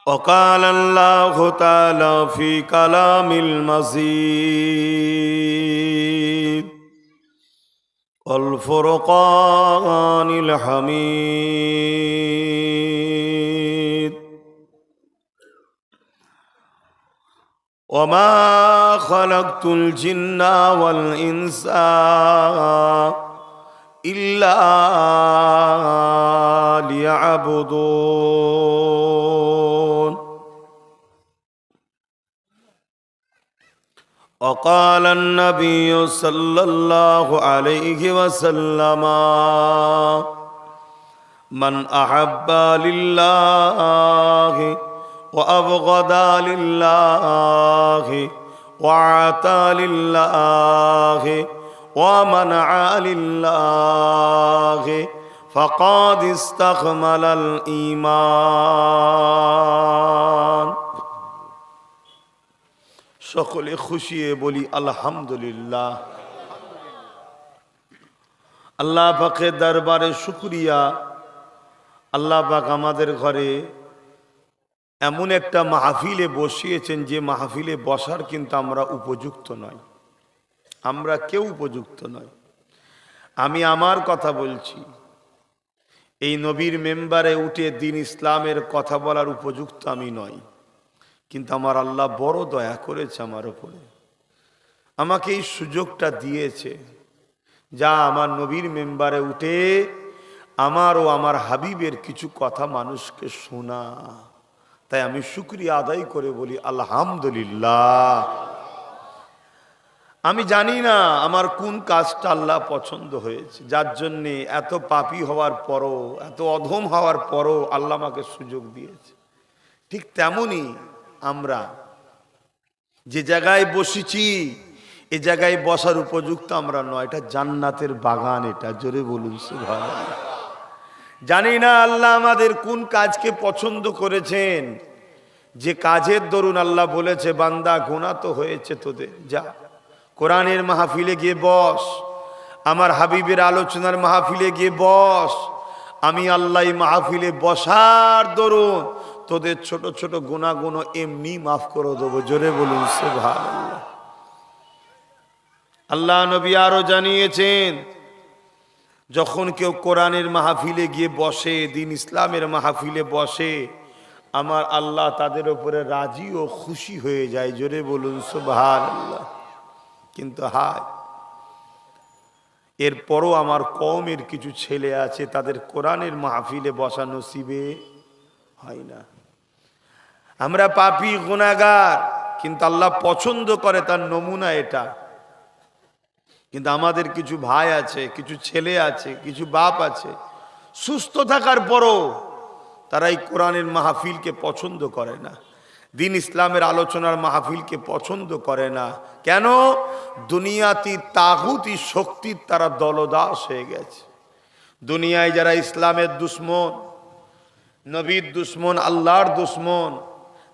وقال الله تعالى في كلام المزيد والفرقان الحميد وما خلقت الجن والإنس إلا ليعبدون وقال النبي صلى الله عليه وسلم من أحب لله وأبغض لله وأعطى لله ومنع لله فقد استكمل الإيمان সকলে খুশিয়ে বলি আলহামদুলিল্লাহ। আল্লাহ পাকের দরবারে শুকরিয়া, আল্লাহ পাক আমাদের ঘরে এমন একটা মাহফিলে বসিয়েছেন যে মাহফিলে বসার কিন্তু আমরা উপযুক্ত নয়, আমরা কেউ উপযুক্ত নয়। আমি আমার কথা বলছি, এই নবীর মেম্বারে উঠে দ্বীন ইসলামের কথা বলার উপযুক্ত আমি নই, কিন্তু আমার আল্লাহ বড় দয়া করেছে আমার উপরে, আমাকে এই সুযোগটা দিয়েছে। যা আমার নবীর মেম্বারে উঠে আমার ও আমার হাবিবের কিছু কথা মানুষকে শোনা, তাই আমি শুকরিয়া আদায় করে বলি আলহামদুলিল্লাহ। আমি জানি না আমার কোন কাজটা আল্লাহ পছন্দ হয়েছে, যার জন্যে এত পাপী হওয়ার পরও, এত অধম হওয়ার পরও আল্লাহ আমাকে সুযোগ দিয়েছে। ঠিক তেমনি আমরা যে জায়গায় বসেছি এ জায়গায় বসার উপযুক্ত আমরা নয়, এটা জান্নাতের বাগান, এটা জোরে বলুন সুবহানাল্লাহ। জানি না আল্লাহ আমাদের কোন কাজকে পছন্দ করেছেন, যে কাজের দরুন আল্লাহ বলেছে বান্দা গুনাহ তো হয়েছে তোদের, যা কোরআনের মাহফিলে গিয়ে বস, আমার হাবিবের আলোচনার মাহফিলে গিয়ে বস। আমি আল্লাহ মাহফিলে বসার দরুন তোদের ছোট ছোট গুনাহগুলো এমনি মাফ করে দেবো, জোরে বলুন সুবহানাল্লাহ। আল্লাহ নবী আরো জানিয়েছেন, যখন কেউ কোরআনের মাহফিলে গিয়ে বসে, দ্বীন ইসলামের মাহফিলে বসে, আমার আল্লাহ তাদের উপরে রাজি ও খুশি হয়ে যায়, জোরে বলুন সুবহানাল্লাহ। কিন্তু হায়, এরপরও আমার কওমের কিছু ছেলে আছে, তাদের কোরআনের মাহফিলে বসা নসিবে হয় না। আমরা পাপী গুনাহগার, কিন্তু আল্লাহ পছন্দ করে, তার নমুনা এটা। কিন্তু আমাদের কিছু ভাই আছে, কিছু ছেলে আছে, কিছু বাপ আছে, সুস্থ থাকার পরও তারা এই কোরআনের মাহফিলকে পছন্দ করে না, দ্বীন ইসলামের আলোচনার মাহফিলকে পছন্দ করে না। কেন? দুনিয়াতি তাগুতি শক্তির তারা দলদাস হয়ে গেছে। দুনিয়ায় যারা ইসলামের দুশ্মন, নবীর দুশ্মন, আল্লাহর দুশ্মন,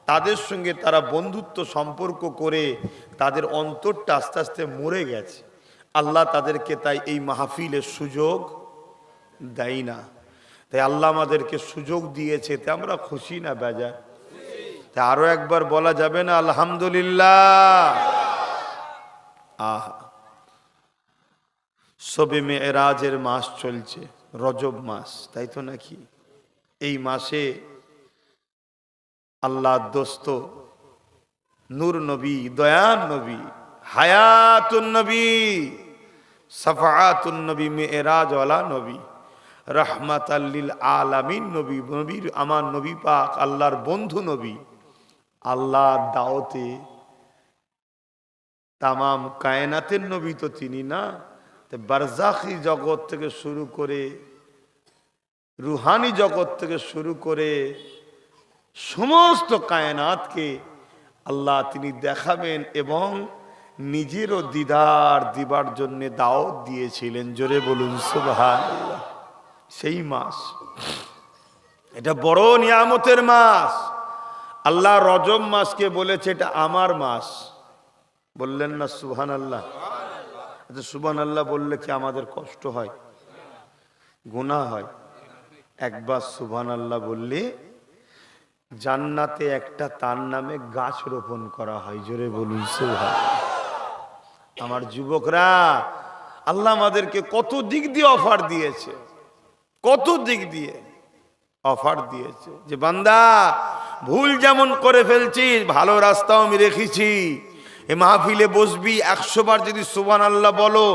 তাদের সঙ্গে তারা বন্ধুত্ব সম্পর্ক করে তাদের অন্তরটা আস্তে আস্তে মরে গেছে। আল্লাহ তাদেরকে তাই এই মাহফিলের সুযোগ দেয় না। তাই আল্লাহ আমাদেরকে সুযোগ দিয়েছে, তে আমরা খুশি না বেজার? তাই আরো একবার বলা যাবে না আলহামদুলিল্লাহ? আহা, শবে মেরাজের মাস চলছে, রজব মাস, তাই তো নাকি? এই মাসে আল্লাহ দোস্ত নূর নবী, দয়ান নবী, হায়াতুন নবী, সাফাআতুন নবী, মেরাজওয়ালা নবী, রাহমাতাল লিল আলামিন নবী, নবীর আমার নবী পাক আল্লাহর বন্ধু নবী, আল্লাহর দাওয়াতে তামাম কায়নাতের নবী তো তিনি না, বারজাখি জগৎ থেকে শুরু করে, রুহানি জগৎ থেকে শুরু করে সমস্ত কায়নাতকে আল্লাহ তিনি দেখাবেন এবং নিজেরও দিদার দিবার জন্য দাওয়াত দিয়েছিলেন, জোরে বলুন সুবহানাল্লাহ। সেই মাস, এটা বড় নিয়ামতের মাস। আল্লাহ রজব মাসকে বলেছে এটা আমার মাস, বললেন না সুবহানাল্লাহ? আচ্ছা, সুবহানাল্লাহ বললে কি আমাদের কষ্ট হয়, গুনাহ হয়? একবার সুবহানাল্লাহ বললে জান্নাতে একটা তার নামে গাছ রোপণ করা হয়। জোরে বলুন সুবহানাল্লাহ। আমার যুবকরা, আল্লাহ আমাদেরকে কত দিক দিয়ে অফার দিয়েছে, কত দিক দিয়ে অফার দিয়েছে যে বান্দা ভুল যেমন করে ফেলছিস, ভালো রাস্তাও আমি রেখেছি। এ মাহফিলে বসবি, 100 বার যদি সুবহানাল্লাহ বলো,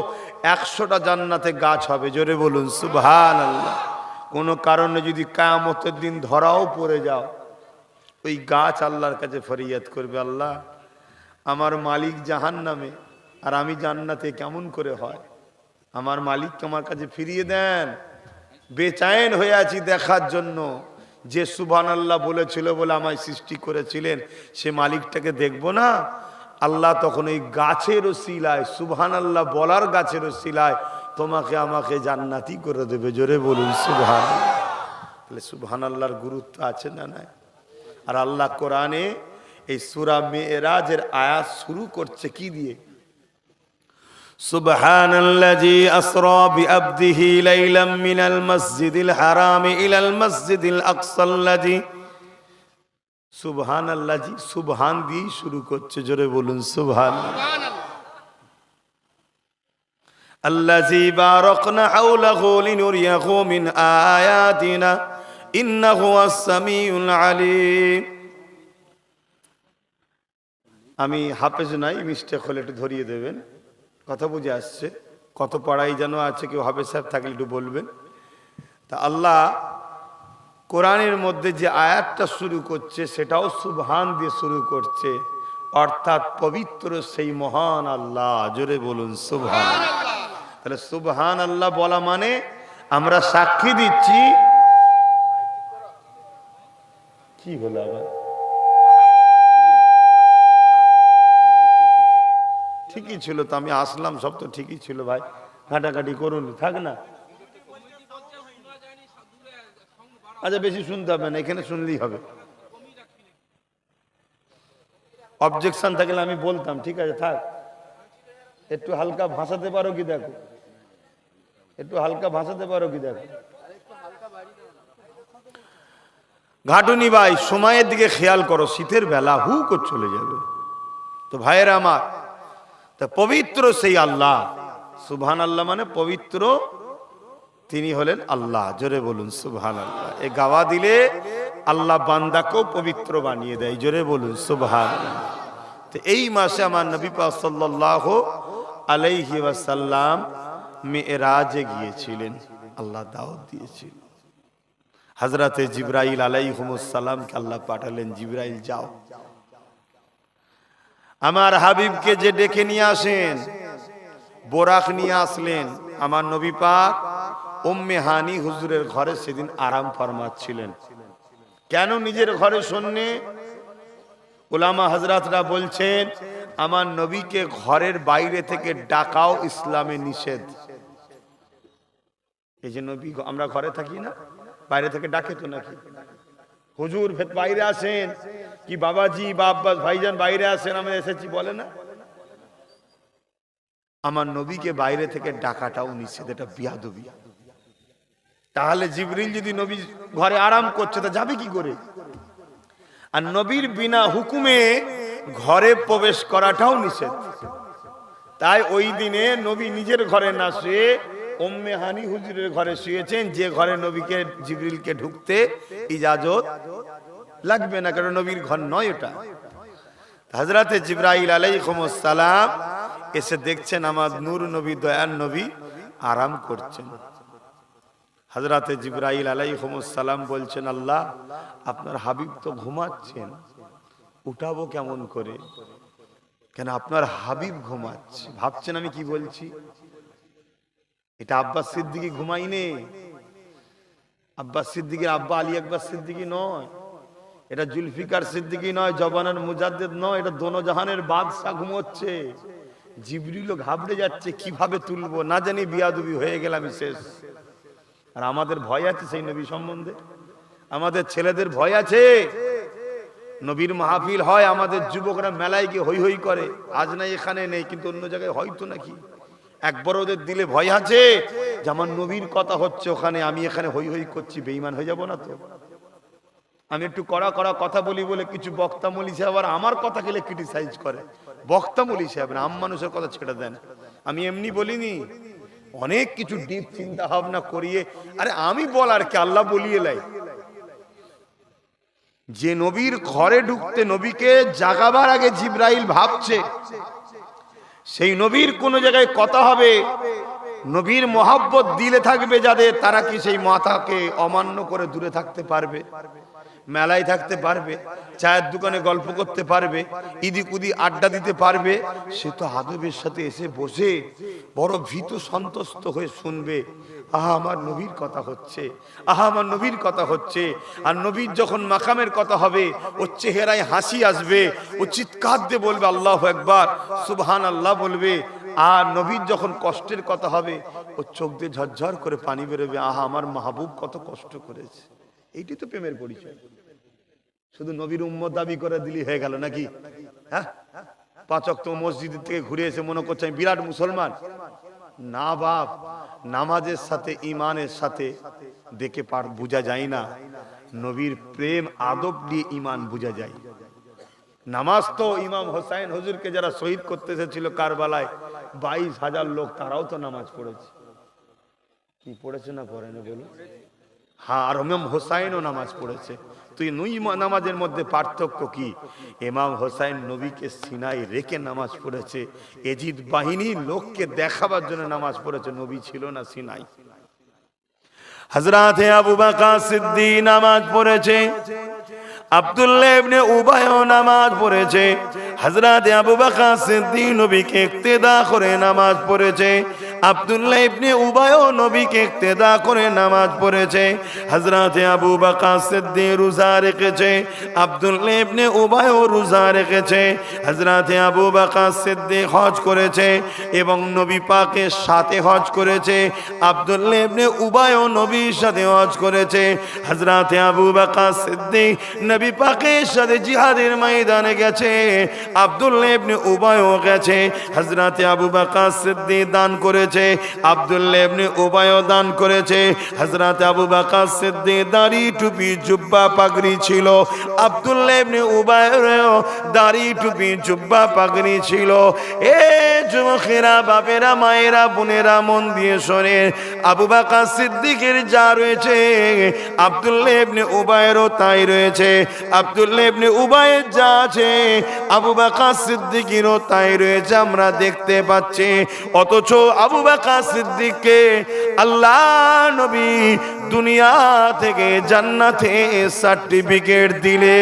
100টা জান্নাতে গাছ হবে। জোরে বলুন সুবহানাল্লাহ। কোনো কারণে যদি কিয়ামতের দিন ধরাও পড়ে যাও, ওই গাছ আল্লাহর কাছে ফরিয়াদ করবে, আল্লাহ আমার মালিক জাহান্নামে আর আমি জান্নাতে, কেমন করে হয়? আমার মালিককে আমার কাছে ফিরিয়ে দেন। বেচাইন হয়ে আছি দেখার জন্য, যে সুবহানাল্লাহ বলেছিল বলে আমায় সৃষ্টি করেছিলেন, সে মালিকটাকে দেখবো না? আল্লাহ তখন ওই গাছের ওসিলায়, সুবহানাল্লাহ বলার গাছের ওসিলায় তোমাকে আমাকে জান্নাতি করে দেবে। জোরে বলুন সুবহানাল্লাহ। তাহলে সুবহানাল্লাহর গুরুত্ব আছে না নাই? আর আল্লাহ কোরআনে এই সূরা মেরাজের আয়াত শুরু করছে কি দিয়ে? সুবহানাল্লাযী আসরা বিআবদিহি লাইলাম মিনাল মাসজিদিল হারাম ইলাল মাসজিদিল আকসাল্লাযী। সুবহানাল্লাযী, সুবহান দিয়ে শুরু করছে। জোরে বলুন সুবহানাল্লাহ। আল্লাযী বারাকনা হাওলাহু লিনুরিয়াহু মিন আয়াতিনা ইন্নাহু আস-সামিউল আলীম। আমি হাফেজ নাই, মিস্টেক হলে একটু ধরিয়ে দেবেন। কথা বুঝে আসছে? কত পড়াই যেন আছে, কেউ হাফেজ সাহেব থাকলে একটু বলবেন। তা আল্লাহ কোরআনের মধ্যে যে আয়াতটা শুরু করছে সেটাও সুবহান দিয়ে শুরু করছে, অর্থাৎ পবিত্র সেই মহান আল্লাহ। জোরে বলুন সুবহানাল্লাহ। তাহলে সুবহানাল্লাহ বলা মানে আমরা সাক্ষী দিচ্ছি। কি হলো আবার? ঠিকই ছিল তো, আমি আসলাম, সব তো ঠিকই ছিল ভাই, ঘাটাঘাটি করুন, থাক না। আচ্ছা বেশি শুনতে হবে না, এখানে শুনলেই হবে। অবজেকশন থাকলে আমি বলতাম, ঠিক আছে থাক। একটু হালকা ভাসাতে পারো কি দেখো, একটু হালকা ভাসাতে পারো কি দেখো। ঘাটুনি ভাই, সময়ের দিকে খেয়াল করো, শীতের বেলা হু করে চলে যাবে। তো ভাইয়েরা আমার, তা পবিত্র সেই আল্লাহ, সুবহানাল্লাহ মানে পবিত্র, তিনি হলেন আল্লাহ। জোরে বলুন সুবহানাল্লাহ। এই গাওয়া দিলে আল্লাহ বান্দাকেও পবিত্র বানিয়ে দেয়। জোরে বলুন সুবহানাল্লাহ। তো এই মাসে আমার নবী পাক সাল্লাল্লাহু আলাইহি ওয়াসাল্লাম মেরাজে গিয়েছিলেন, আল্লাহ দাওয়াত দিয়েছিলেন। হযরতে জিবরাইল আলাইহিস সালামকে আল্লাহ পাঠালেন, জিবরাইল যাও আমার হাবিবকে যে ডেকে নিয়ে আসেন। বোরাক নিয়ে আসলেন। আমার নবী পাক উম্মে হানি হুজুরের ঘরে সেদিন আরাম ফরমাচ্ছিলেন। কেন নিজের ঘরে শোনে? উলামা হযরতরা বলছেন আমার নবীকে ঘরের বাইরে থেকে ডাকাও ইসলামে নিষেধ। এই যে নবী, আমরা ঘরে থাকি না, বাইরে থেকে ডাকে তো নাকি? হুজুর বাইরে আসেন, কি বাবাজি বা আব্বাস ভাইজান বাইরে আসেন, আমরা এসেছি বলে না? আমার নবীকে বাইরে থেকে ডাকাটাও নিষেধ, এটা বিয়াদবি। তাহলে জিবরিল যদি নবী ঘরে আরাম করছে তা যাবে কি করে? আর নবীর বিনা হুকুমে ঘরে প্রবেশ করাটাও নিষেধ। তাই ওই দিনে নবী নিজের ঘরে না শুয়ে উম্মে হানি হুজুরের ঘরে শুয়েছেন, যে ঘরে নবীকে জিবরিলকে ঢুকতে ইজাজত লাগবে না, কারণ নবীর ঘর নয় ওটা। হযরতে জিবরাইল আলাইহিস সালাম এসে দেখছেন আমার নূর নবী, দয়ার নবী আরাম করছেন। হযরতে জিবরাইল আলাইহিস সালাম বলছেন, আল্লাহ আপনার হাবিব তো ঘুমাচ্ছেন, উঠাবো কেমন করে? কেন আপনার হাবিব ঘুমাচ্ছে। ভাবছেন আমি কি বলছি? এটা আব্বাস সিদ্দিকী ঘুমাইনে, আব্বাস সিদ্দিকীর আব্বা আলী আকবর সিদ্দিকী নয়, এটা জুলফিকার সিদ্দিকী নয়, জবানের মুজাদ্দিদ নয়, এটা দোনো জাহানের বাদশা ঘুমোচ্ছে। জিবরিলও ঘাবড়ে যাচ্ছে, কিভাবে তুলবো, না জানি বিয়াদবি হয়ে গেলাম শেষ। আর আমাদের ভয় আছে সেই নবী সম্বন্ধে, আমাদের ছেলেদের ভয় আছে। নবীর মাহফিল হয়, আমাদের যুবকরা মেলায় গিয়ে হই হই করে, আজ নাই এখানে নেই, কিন্তু অন্য জায়গায় হয়তো নাকি একবার ওদের দিলে ভয় আছে যে আমার নবীর কথা হচ্ছে ওখানে, আমি এখানে হই হই করছি, বেঈমান হয়ে যাব না তো? আমি একটু কড়া কড়া কথা বলি বলে কিছু বক্তা মৌলী সাহেব আবার আমার কথা গেলে ক্রিটিসাইজ করে। বক্তা মৌলী সাহেব না, আম মানুষের কথা ছেড়ে দেন। আমি এমনি বলিনি, অনেক কিছু ডিপ চিন্তা ভাবনা করিয়ে। আরে আমি বলার কি, আল্লাহ বলিয়ে লাই। যে নবীর ঘরে ঢুকতে নবীকে জাগাবার আগে জিবরাইল ভাবছে, সেই নবীর কোন জায়গায় কথা হবে, নবীর মহাব্বত দিলে থাকবে যাদের, তারা কি সেই মাথাকে অমান্য করে দূরে থাকতে পারবে? মেলায় থাকতে পারবে, চায়ের দোকানে গল্প করতে পারবে, ইদি কুদি আড্ডা দিতে পারবে? সে তো আদবের সাথে এসে বসে বড় ভীত সন্তুষ্ট হয়ে শুনবে, আহা আমার নবীর কথা হচ্ছে, আহা আমার নবীর কথা হচ্ছে। আর নবীর যখন মাকামের কথা হবে, ওর চেহারায় হাসি আসবে, ও চিৎকার দিয়ে বলবে আল্লাহু আকবার, সুবহানাল্লাহ বলবে। আর নবীর যখন কষ্টের কথা হবে, ও চোখ দিয়ে ঝরঝর করে পানি বেরোবে, আহা আমার মাহবুব কত কষ্ট করেছে। এইটি তো প্রেমের পরিচয়। শুধু নবীর উম্মত দাবি করে দিলি হয়ে গেল নাকি? হ্যাঁ, 5 ওয়াক্ত মসজিদ থেকে ঘুরে এসে মনে করছে আমি বিরাট মুসলমান। না বাপ, নামাজের সাথে ইমানের সাথে দেখে বোঝা যায় না। নবীর প্রেম আদব দিয়ে ইমান বোঝা যায়। নামাজ তো ইমাম হোসাইন হুজুরকে যারা শহীদ করতে এসেছিল কারবালায়, 22,000 লোক, তারাও তো নামাজ পড়েছে। কি পড়েছে না পড়ে না বলো? হ্যাঁ, আর ইমাম হোসাইনও নামাজ পড়েছে। তুই নুই নামাজের মধ্যে পার্থক্য কি? ইমাম হোসাইন নবীকে সিনাই রেখে নামাজ পড়েছে, এজিদ বাহিনী লোককে দেখাবার জন্য নামাজ পড়েছে, নবী ছিল না সিনাই। হযরত আবু বকর সিদ্দিক নামাজ পড়েছে, আব্দুল্লাহ ইবনে উবাইও নামাজ পড়েছে। হযরত আবু বকর সিদ্দিক নবীকে ইক্তেদা করে নামাজ পড়েছে, আব্দুল্লাহ ইবনে উবাইও নবীকে ইক্তেদা করে নামাজ পড়েছে। হযরত আবু বকর সিদ্দিক রোজা রেখেছে, আব্দুল্লাহ ইবনে উবাইও রোজা রেখেছে। হযরত আবু বকর সিদ্দিক হজ করেছে এবং নবী পাকের সাথে হজ করেছে, আব্দুল্লাহ ইবনে উবাইও নবীর সাথে হজ করেছে। হযরত আবু বকর সিদ্দিক নবী পাকের সাথে জিহাদের ময়দানে গেছে, আব্দুল্লাহ ইবনে উবাইও গেছে। হযরত আবু বকর সিদ্দিক দান করেছে, আব্দুল্লাহ ইবনে উবাইও দান করেছে। হযরত আবু বকর সিদ্দিক দাড়ি টুপি জুব্বা পাগড়ি ছিল, আব্দুল্লাহ ইবনে উবাইও দাড়ি টুপি জুব্বা পাগড়ি ছিল। এ যুবকেরা, বাপেরা, মায়েরা, বোনেরা, মন দিয়ে শোনেন, আবু বকর সিদ্দিকের যা রয়েছে আব্দুল্লাহ ইবনে উবাইয়েরও তাই রয়েছে। আব্দুল্লাহ ইবনে উবাইয়ের যা আছে আবু বকর সিদ্দিকেরও তাই রয়েছে, আমরা দেখতে পাচ্ছি। অথচ আবু বকর সিদ্দিককে আল্লাহ নবী দুনিয়া থেকে জান্নাতে সার্টিফিকেট দিলে,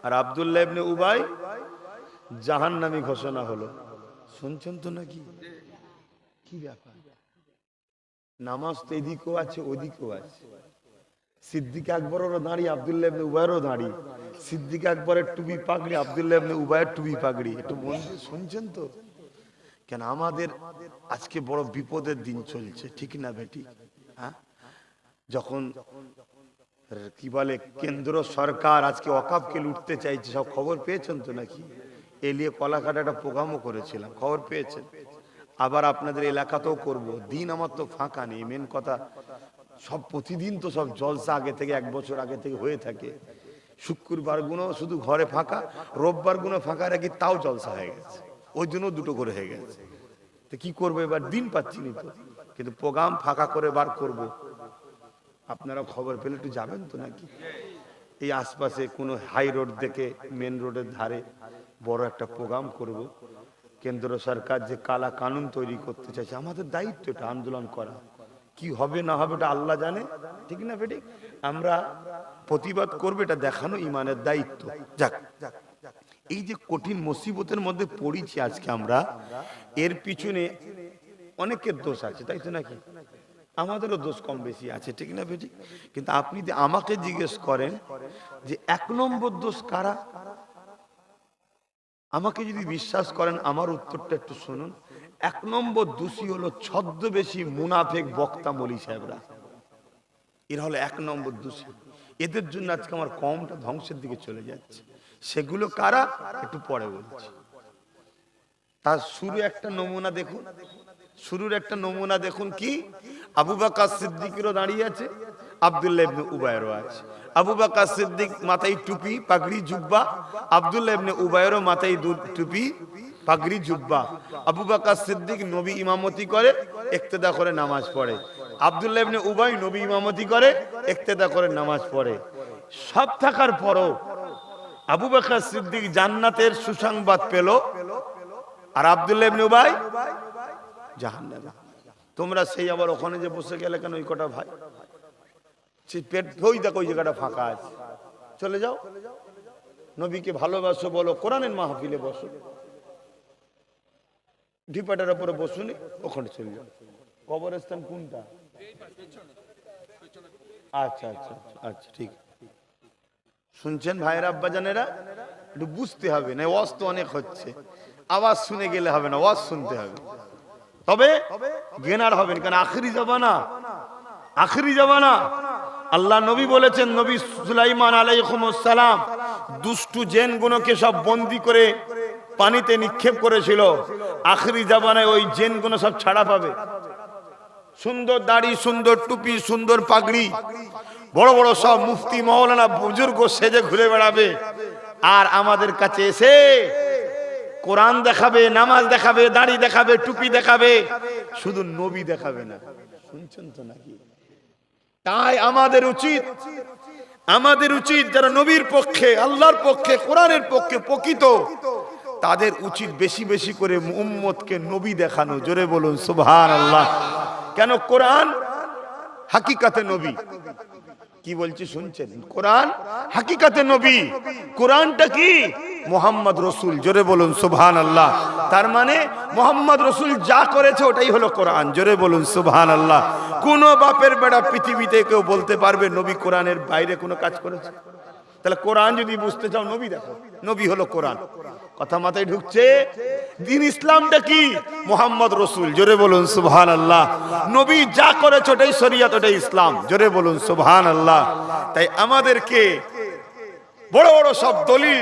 আর আব্দুল্লাহ ইবনে উবাই জাহান্নামী ঘোষণা হলো। শুনছেন তো নাকি? কি ব্যাপার? নামাজ তো এদিকেও আছে ওদিকেও আছে। সিদ্দিক আকবরেরও দাঁড়িয়ে, আব্দুল্লাহ ইবনে উবাইয়েরও দাঁড়িয়ে। সিদ্দিক আকবরের টুপি পাগড়ি, আব্দুল্লাহ ইবনে উবাইয়ের টুপি পাগড়ি। একটু মন দিয়ে শুনছেন তো? কেন আমাদের আজকে বড় বিপদের দিন চলছে, ঠিক না বেটি? হ্যাঁ, যখন কি বলে কেন্দ্র সরকার আজকে ওয়াকফকে লুটতে চাইছে, সব খবর পেয়েছেন তো নাকি? এলিয়ে কলাঘাটে একটা প্রোগ্রামও করেছিলাম, খবর পেয়েছেন। আবার আপনাদের এলাকাতেও করব। দিন আমার তো ফাঁকা নেই, মেন কথা। সব প্রতিদিন তো সব জলসা আগে থেকে 1 বছর আগে থেকে হয়ে থাকে। শুক্রবার গুলো শুধু ঘরে ফাঁকা, রোববার গুলো ফাঁকা রাখি, তাও জলসা হয়ে গেছে। ওই জন্য 2টো করে হয়ে গেছে। তো কি করবো, এবার দিন পাচ্ছি না তো, কিন্তু প্রোগ্রাম ফাঁকা করে বার করব। আপনারা খবর পেলে একটু যাবেন তো নাকি? এই আশপাশে কোনো হাই রোড দেখে মেন রোডের ধারে বড় একটা প্রোগ্রাম করব। কেন্দ্র সরকার যে কালা কানুন তৈরি করতে চাইছে, আমাদের দায়িত্ব এটা আন্দোলন করা। কি হবে না হবে এটা আল্লাহ জানে, ঠিক না বেটি? আমরা প্রতিবাদ করবো, এটা দেখানো ইমানের দায়িত্ব। যাক, এই যে কঠিন মুসিবতের মধ্যে পড়েছি আজকে আমরা, এর পিছনে অনেকের দোষ আছে, তাই তো নাকি? আমাদেরও দোষ কম বেশি আছে, ঠিক না বেটি? কিন্তু আপনি যদি আমাকে জিজ্ঞেস করেন যে 1 নম্বর দোষ কারা, আমাকে যদি বিশ্বাস করেন আমার উত্তরটা একটু শুনুন। 1 নম্বর দোষী হলো ছদ্মবেশী মুনাফেক বক্তা মৌলী সাহেবরা। এরা হলো 1 নম্বর দোষী। এদের জন্য আজকে আমার কমটা ধ্বংসের দিকে চলে যাচ্ছে। সেগুলো কারা একটু পরে বলছি। তার শুরু একটা নমুনা দেখুন, শুরুর একটা নমুনা দেখুন। কি? আবু বকর সিদ্দিকেরও দাঁড়িয়ে আছে, আব্দুল্লাহ ইবনে উবায়েরও আছে। আবু বকর সিদ্দিক মাথায় টুপি পাগড়ি জুব্বা, আব্দুল্লাহ ইবনে উবায়েরও মাথায় টুপি পাগড়ি জুব্বা। আবু বকর সিদ্দিক নবী ইমামতি করে, ইক্তেদা করে নামাজ পড়ে। আব্দুল্লাহ ইবনে উবাই নবী ইমামতি করে, ইক্তেদা করে নামাজ পড়ে। সব থাকার পরও আবু বকর সিদ্দিক জান্নাতের সুসংবাদ পেল, আর আব্দুল্লাহ ইবনে উবাই জাহান্নামে। তোমরা সেই আবার ওখানে যে বসে গেলে কেন ওই কটা ভাই? পেট ওই দেখো ওই জায়গাটা ফাঁকা আছে, চলে যাও। নবীকে ভালোবাসো বলো, কোরআনের মাহফিলে বসো, ডিপাটার উপরে বসুনি, ওখানে চলে যাও। কবরস্থান কোনটা? আচ্ছা আচ্ছা আচ্ছা, ঠিক। শুনছেন ভাইয়ের আব্বাজানেরা, একটু বুঝতে হবে না, ওয়াজ তো অনেক হচ্ছে, আওয়াজ শুনে গেলে হবে না, ওয়াজ শুনতে হবে, তবে জ্ঞানার হবেন। কারণ আখিরি জামানা, আখিরি জামানা। আল্লাহ নবী বলেছেন, নবী সুলাইমান আলাইহিস সালাম দুষ্টু জিনগুলোকে সব বন্দী করে পানিতে নিক্ষেপ করেছিল। আখিরি জামানায় ওই জিনগুলো সব ছাড়া পাবে। সুন্দর দাড়ি, সুন্দর টুপি, সুন্দর পাগড়ি, বড় বড় সব মুফতি মাওলানা বুজুর্গ সেজে ঘুরে বেড়াবে, আর আমাদের কাছে এসে কোরআন দেখাবে, নামাজ দেখাবে, দাড়ি দেখাবে, টুপি দেখাবে, শুধু নবী দেখাবে না। শুনছেন তো নাকি? তাই আমাদের উচিত যারা নবীর পক্ষে, আল্লাহর পক্ষে, কোরআনের পক্ষে প্রকৃত, তাদের উচিত বেশি বেশি করে উম্মতকে নবী দেখানো। জোরে বলুন সুবহানাল্লাহ। কেন? কোরআন হাকিকাতে নবী। কি বলছি শুনছেন? কোরআন হাকিকাতে নবী। কোরআনটা কি? মুহাম্মদ রসুল। জোরে বলুন সুবহানাল্লাহ। তার মানে মুহাম্মদ রসুল যা করেছে ওটাই হলো কোরআন। জোরে বলুন সুবহানাল্লাহ। কোন বাপের বেটা পৃথিবীতে কেউ বলতে পারবে নবী কোরআনের বাইরে কোনো কাজ করেছে? তাহলে কোরআন যদি বুঝতে চাও নবী দেখো, নবী হলো কোরআন। কথা মাথায় ঢুকছে? দিন ইসলামটা কি? মুহাম্মদ রসুল। জোরে বলুন সুবহানাল্লাহ। নবী যা করেছে ওটাই শরীয়ত, ওটাই ইসলাম। জোরে বলুন সুবহানাল্লাহ। তাই আমাদেরকে বড় বড় সব দলিল,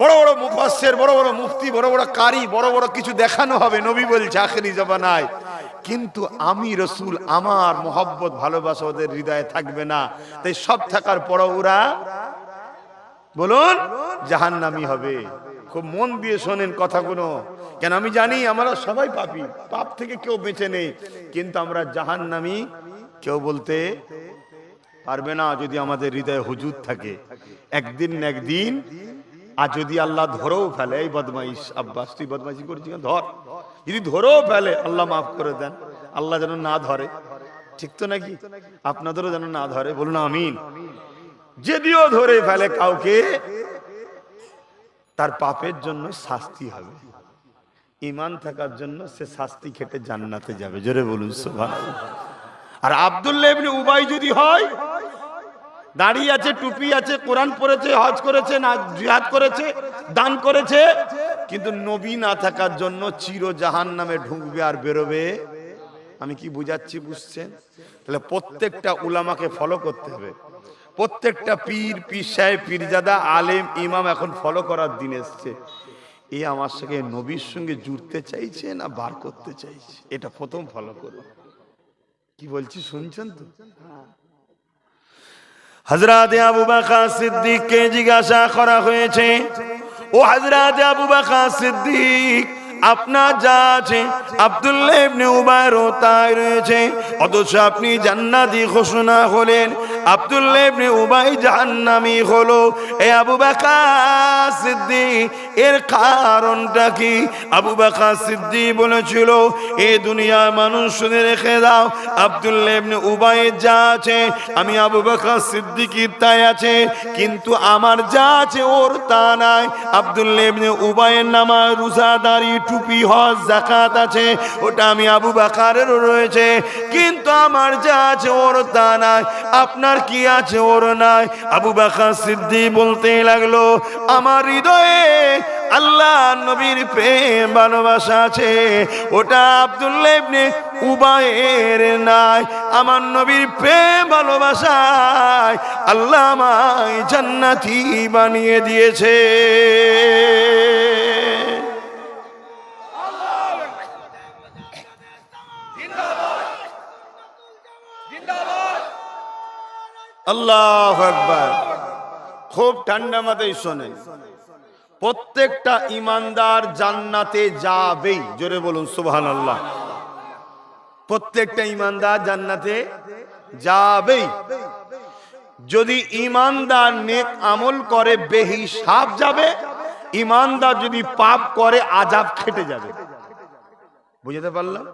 বড় বড় মুফাসসির, বড় বড় মুফতি, বড় বড় কারি, বড় বড় কিছু দেখানো হবে। নবী বলছে আখিরি জামানায়, কিন্তু আমি রসুল, আমার মোহাব্বত ভালোবাসা ওদের হৃদয়ে থাকবে না। তাই সব থাকার পরও ওরা বলুন জাহান্নামী হবে। খুব মন দিয়ে শোনেন কথাগুলো, কেন আমি জানি আমরা সবাই পাপী, পাপ থেকে কেউ বেঁচে নেই, কিন্তু আমরা জাহান্নামী কেউ বলতে পারবে না যদি আমাদের হৃদয়ে হুজুর থাকে। একদিন না একদিন, আর যদি আল্লাহ ধরেও ফেলে, এই বদমাইশ আব্বাস তুই বদমাইশি করছিস, ধর, যদি ধরেও ফেলে আল্লাহ মাফ করে দেন, আল্লাহ যেন না ধরে। ঠিক তো নাকি? আপনাদেরও যেন না ধরে, বলুন আমিন। যদিও ধরে ফেলে কাউকে, তার পাপের জন্য শাস্তি হবে, ঈমান থাকার জন্য সে শাস্তি খেটে জান্নাতে যাবে। জোরে বলুন সুবহানাল্লাহ। আর আব্দুল্লাহ ইবনে উবাই যদি হয়, দাড়ি আছে, টুপি আছে, কোরআন পড়েছে, হজ করেছে, না জিহাদ করেছে, দান করেছে, কিন্তু নবী না থাকার জন্য চির জাহান্নামে ঢুকবে আর বেরোবে। আমি কি বুঝাচ্ছি বুঝছেন? তাহলে প্রত্যেকটা উলামাকে ফলো করতে হবে, প্রত্যেকটা পীর, পীর সাহেব, পীরজাদা, আলেম, ইমাম এখন ফলো করার দিন এসছে। এ আমার সঙ্গে নবীর সঙ্গে জুড়তে চাইছে না বার করতে চাইছে, এটা প্রথম ফলো করো। কি বলছি শুনছেন তো? হযরত আবু বকর সিদ্দিককে জিজ্ঞাসা করা হয়েছে, ও হযরত আবু বকর সিদ্দিক, আপনার যা আছে আব্দুল্লাহ ইবনে উবাইরও তাই রয়েছে, অথচ আপনি জান্নাতি ঘোষণা হলেন, আব্দুল্লাহ ইবনে উবাই জাহান্নামী হলো। এ আবু বকর সিদ্দিক, এর কারণটা কি? আবু বকর সিদ্দিক বলেছিল, এ দুনিয়ার মানুষ শুনে রেখে দাও, আব্দুল্লাহ ইবনে উবাই যা আছে আমি আবু বকর সিদ্দিকের তাই আছে, কিন্তু আমার যা আছে ওর তা নাই। আব্দুল্লাহ ইবনে উবাইয়ের নামাজ, রোজা, দাড়ি, টুপি, হজ, যাকাত আছে, ওটা আমি আবু বকরেরও রয়েছে, কিন্তু আমার যা আছে ওর তা নাই। আপনার কি আছে ওর নাই? আবু বকর সিদ্দিক বলতে লাগলো, আমার হৃদয়ে আল্লাহ নবীর প্রেম ভালোবাসা আছে, ওটা আব্দুল্লাহ ইবনে উবাইয়ের নাই। আমার নবীর প্রেম ভালোবাসায় আল্লাহ আমায় জান্নাতি বানিয়ে দিয়েছে। আল্লাহু আকবার। খুব ঠান্ডা মাথায় শোনেন, প্রত্যেকটা ইমানদার জান্নাতে যাবেই। জোরে বলুন সুবহানাল্লাহ। প্রত্যেকটা ইমানদার জান্নাতে যাবেই। যদি ইমানদার নেক আমল করে বেহিসাব যাবে, ইমানদার যদি পাপ করে আযাব খেটে যাবে। বুঝতে পারলাম?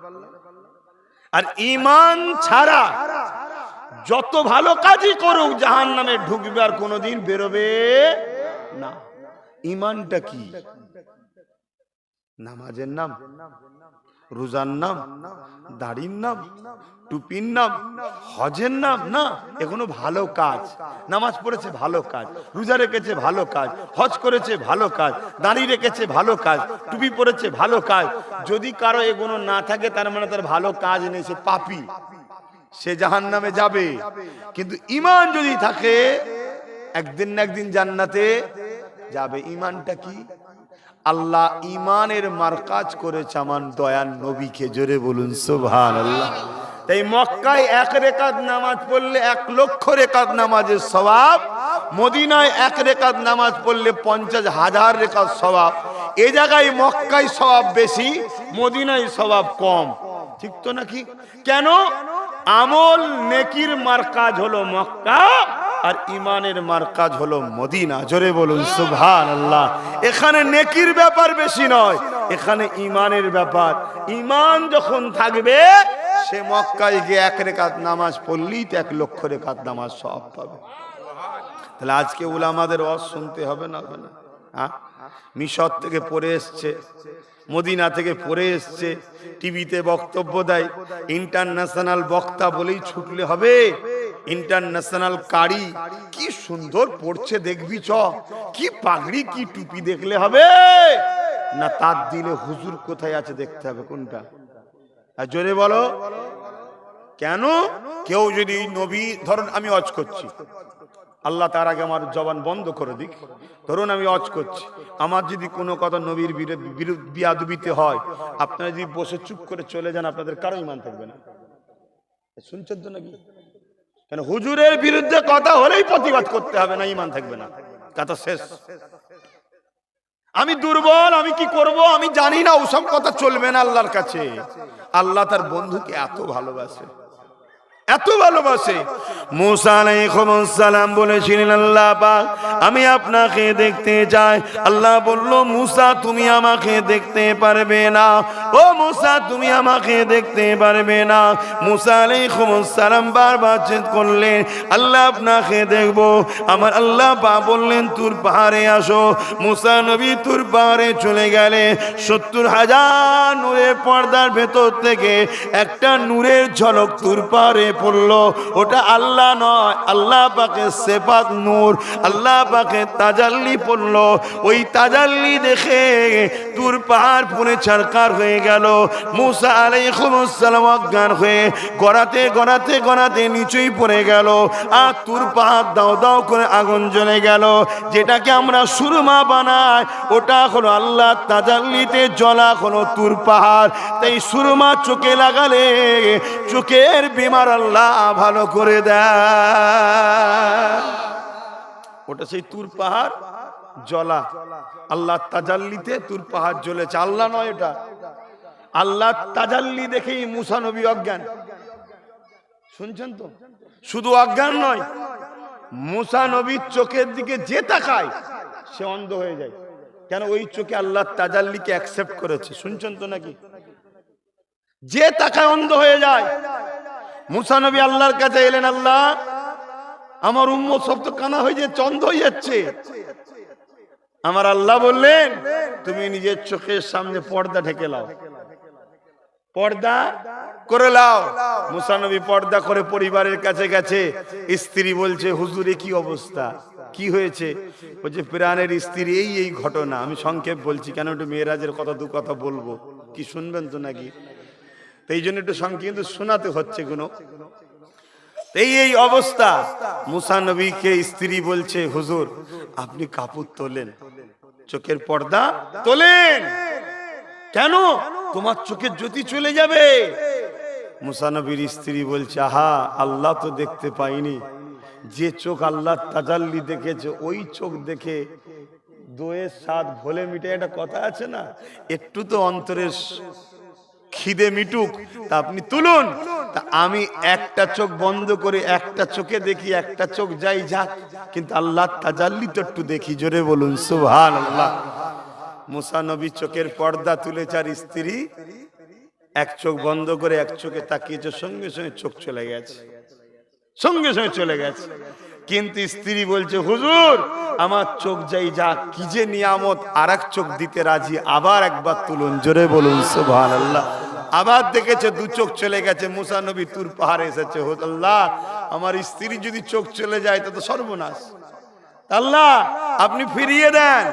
আর ঈমান ছাড়া যত ভালো কাজই করুক জাহান্নামে ঢুকবে আর কোনোদিন বেরোবে না। ঈমানটা কি? নামাজের নাম, রোজার নাম, দাড়ির নাম, টুপির নাম, হজের নাম না। এগুলো ভালো কাজ। নামাজ পড়েছে ভালো কাজ, রোজা রেখেছে ভালো কাজ, হজ করেছে ভালো কাজ, দাড়ি রেখেছে ভালো কাজ, টুপি পরেছে ভালো কাজ। যদি কারো এগুলো না থাকে তার মানে তার ভালো কাজ নেই, সে পাপী, সে জাহান্নামে যাবে। কিন্তু ঈমান যদি থাকে একদিন না একদিন জান্নাতে যাবে। ঈমানটা কি? আল্লাহ ঈমানের মার্কাজ করেছে আমার দয়ার নবীকে। জোরে বলুন সুবহানাল্লাহ। তাই মক্কায় 1 রাকাত নামাজ পড়লে 1 লক্ষ রাকাত নামাজের সওয়াব, মদিনায় 1 রাকাত নামাজ পড়লে 50,000 রাকাত সওয়াব। এই জায়গায় মক্কায় সওয়াব বেশি, মদিনায় সওয়াব কম। ঠিক তো নাকি? কেন? আমল নেকির মার্কাজ হলো মক্কা আর ঈমানের মার্কাজ হলো মদিনা। জোরে বলুন সুবহানাল্লাহ। এখানে নেকির ব্যাপার বেশি নয়, এখানে ঈমানের ব্যাপার। ঈমান যখন থাকবে সে মক্কায় গিয়ে 1 রাকাত নামাজ পড়লেই তো 1 লক্ষ রাকাত নামাজ সওয়াব পাবে। তাহলে আজকে উলামাদের ওয়াজ শুনতে হবে না? হবে না? হ্যাঁ, মিশর থেকে পড়ে এসছে, মদিনা থেকে পড়ে এসছে, টিভিতে বক্তব্য দেয়, ইন্টারন্যাশনাল বক্তা বলেই ছুটলে হবে? ইন্টারন্যাশনাল কারি কি সুন্দর পড়ছে দেখবি, চ কি পাগড়ি কি টুপি দেখলে হবে না? তার দিলে হুজুর কোথায় আছে দেখতে হবে। কোনটা? আর জোরে বলো। কেন? কেউ যদি নবী, ধরুন আমি ওয়াজ করছি, আল্লাহ তার আগে আমার জবান বন্ধ করে দিক। ধরুন আমি ওয়াজ করছি, আমার যদি কোনো কথা নবীর বিয়াদবিতে হয়, আপনারা যদি বসে চুপ করে চলে যান, আপনাদের কারো ঈমান থাকবে না। শুনছেন তো নাকি? কেন? হুজুরের বিরুদ্ধে কথা হলেই প্রতিবাদ করতে হবে, না ঈমান থাকবে না, কথা শেষ। আমি দুর্বল, আমি কি করব, আমি জানি না, ওসব কথা চলবে না আল্লাহর কাছে। আল্লাহ তার বন্ধুকে এত ভালোবাসে, এত ভালোবাসে। মুসা আলাইহিস সালাম বলেছিলেন, আল্লাহ পাক আমি আপনাকে দেখতে চাই। আল্লাহ বলল, মুসা তুমি আমাকে দেখতে পারবে না, ও মুসা তুমি আমাকে দেখতে পারবে না। মুসা আলাইহিস সালাম বারবার জেদ করলেন, আল্লাহ আপনাকে দেখব। আমার আল্লাহ পাক বললেন, তুর পাহাড়ে আসো। মুসা নবী তুর পাহাড়ে চলে গেলে 70,000 নূরের পর্দার ভেতর থেকে একটা নূরের ঝলক তুর পাহাড়ে পড়লো। ওটা আল্লাহ নয়, আল্লাহ পাকের সিফাত নূর, আল্লাহ পাকের তাজাল্লি পড়লো। ওই তাজাল্লি দেখে তুর পাহাড় পুরে ছারকার হয়ে গেল। মুসা আলাইহিস সালাম অজ্ঞান হয়ে গড়াতে গড়াতে গড়াতে নিচেই পড়ে গেল। আর তুর পাহাড় দাও দাও করে আগুন জ্বলে গেল। যেটাকে আমরা সুরমা বানাই, ওটা হলো আল্লাহ তাজাল্লিতে জ্বলা হলো তুর পাহাড়। তাই সুরমা চোখে লাগালে চোখের বিমার আল্লাহ ভালো করে দেয়। ওটা সেই তুর পাহাড় জ্বলা, আল্লাহ তাজাল্লিতে তুর পাহাড় জ্বলেছে, আল্লাহ নয় এটা। আল্লাহ তাজাল্লি দেখেই মুসা নবী অজ্ঞান। শুনছেন তো? শুধু অজ্ঞান নয়, মুসা নবীর চোখের দিকে যে তাকায় সে অন্ধ হয়ে যায়। কেন? ওই চোখে আল্লাহ তাজাল্লিকে অ্যাকসেপ্ট করেছে। শুনছেন তো নাকি? যে তাকায় অন্ধ হয়ে যায়। মুসা নবী আল্লাহর কাছে এলেন, আল্লাহ আমার উম্মত সব তো কানা হয়ে যাচ্ছে, অন্ধ হয়ে যাচ্ছে। আমার আল্লাহ বললেন, তুমি নিজের চোখের সামনে পর্দা ঢেকে লাও, পর্দা করে লাও। মুসা নবী পর্দা করে পরিবারের কাছে গেছে। স্ত্রী বলছে, হুজুরে কি অবস্থা, কি হয়েছে? বলছে, প্রাণের স্ত্রী এই এই ঘটনা। আমি সংক্ষেপ বলছি, কেন একটু মেয়েরাজের কথা দু কথা বলবো, কি শুনবেন তো নাকি? এই জন্য একটু সংক্ষেপ শোনাতে হচ্ছে কোনো। এই এই অবস্থা। মুসা নবীকে স্ত্রী বলছে, হুজুর আপনি কাপড় তোলেন, চোখের পর্দা তোলেন। কেন? তোমার চোখের জ্যোতি চলে যাবে। মুসা নবীর স্ত্রী বলছে, আহা আল্লাহ তো দেখতে পাইনি, যে চোখ আল্লাহর তাজাল্লি দেখেছে ওই চোখ দেখে দোয়ের স্বাদ ভোলে মিটে, একটা কথা আছে না, একটু তো অন্তরের খিদে মিটুক, তা আপনি তুলুন। তা আমি একটা চোখ বন্ধ করে একটা চোখে দেখি, একটা চোখ যাই যাক, কিন্তু আল্লাহর তাজাল্লি তো একটু দেখি। জোরে বলুন সুবহানাল্লাহ। মুসা নবী চোখের পর্দা তুলেছে, আর স্ত্রী এক চোখ বন্ধ করে এক চোখে তাকিয়েছে, সঙ্গে সঙ্গে চোখ চলে গেছে, সঙ্গে সঙ্গে চলে গেছে। কিন্তু স্ত্রী বলছে, হুজুর আমার চোখ যাই যাক, কি যে নিয়ামত, আর এক চোখ দিতে রাজি, আবার একবার তুলুন। জোরে বলুন সুবহানাল্লাহ। আবার দেখেছে দু চোখ চলে গেছে। মুসা নবী তুর পাহাড়ে এসেছে, ও আল্লাহ আমার স্ত্রী যদি চোখ চলে যায় তা তো সর্বনাশ, আল্লাহ আপনি ফিরিয়ে দেন।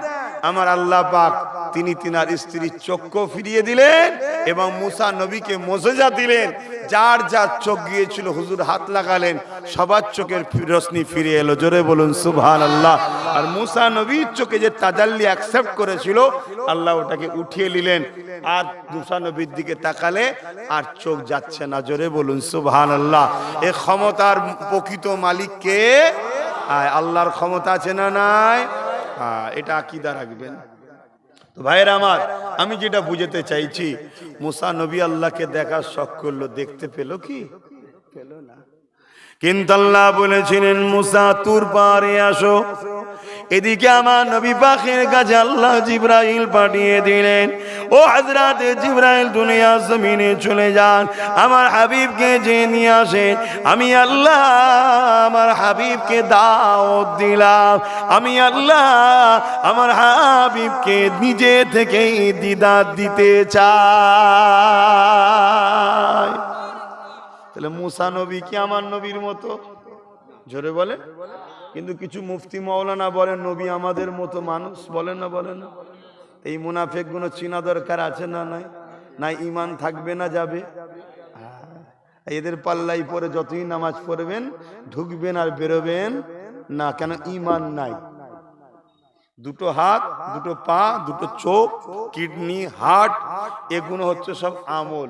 আমার আল্লাহ পাক তিনি তিনার স্ত্রীর চোখকে ফিরিয়ে দিলেন এবং মুসা নবীকে মোজেজা দিলেন। যার যার চোখ গিয়েছিল হুজুর হাত লাগালেন, সবার চোখের রোশনি ফিরে এলো। জোরে বলুন সুবহানাল্লাহ। আর মুসা নবীর চোখে যে তাজাল্লি অ্যাকসেপ্ট করেছিল, আল্লাহ ওটাকে উঠিয়ে নিলেন। আর মুসা নবীর দিকে তাকালে আর চোখ যাচ্ছে না। জোরে বলুন সুবহানাল্লাহ। এই ক্ষমতার প্রকৃত মালিক কে? আল্লাহর ক্ষমতা আছে না নাই? এটা আকীদা রাখবেন। তো ভাইয়ের আমার, আমি যেটা বুঝাতে চাইছি, মুসা নবী আল্লাহকে দেখার শখ করলো, দেখতে পেল কি? পেল না। কিন্তু আল্লাহ বলেছিলেন, মুসা তুর পাহাড়ে আসো। এদিকে আমার নবী পাকের কাছে আল্লাহ জিবরাইল পাঠিয়ে দিলেন, ও হযরত জিবরাইল দুনিয়া জমিনে চলে যান, আমার হাবিবকে যে নিয়ে আসেন। আমি আল্লাহ আমার হাবিবকে দাওয়াত দিলাম, আমি আল্লাহ আমার হাবিবকে নিজে থেকেই দিদার দিতে চাই। তাহলে মুসা নবী কি আমার নবীর মতো? জোরে বলে। কিন্তু কিছু মুফতি মাওলানা বলেন নবী আমাদের মতো মানুষ, বলেন না? বলেন না? এই মুনাফিক গুলো চিনা দরকার আছে না নাই? না ঈমান থাকবে না যাবে? এদের পাল্লাই পরে যতই নামাজ পড়বেন ঢুকবেন আর বেরোবেন না, কেন ঈমান নাই। দুটো হাত, দুটো পা, দুটো চোখ, কিডনি, হার্ট, এগুলো হচ্ছে সব আমল,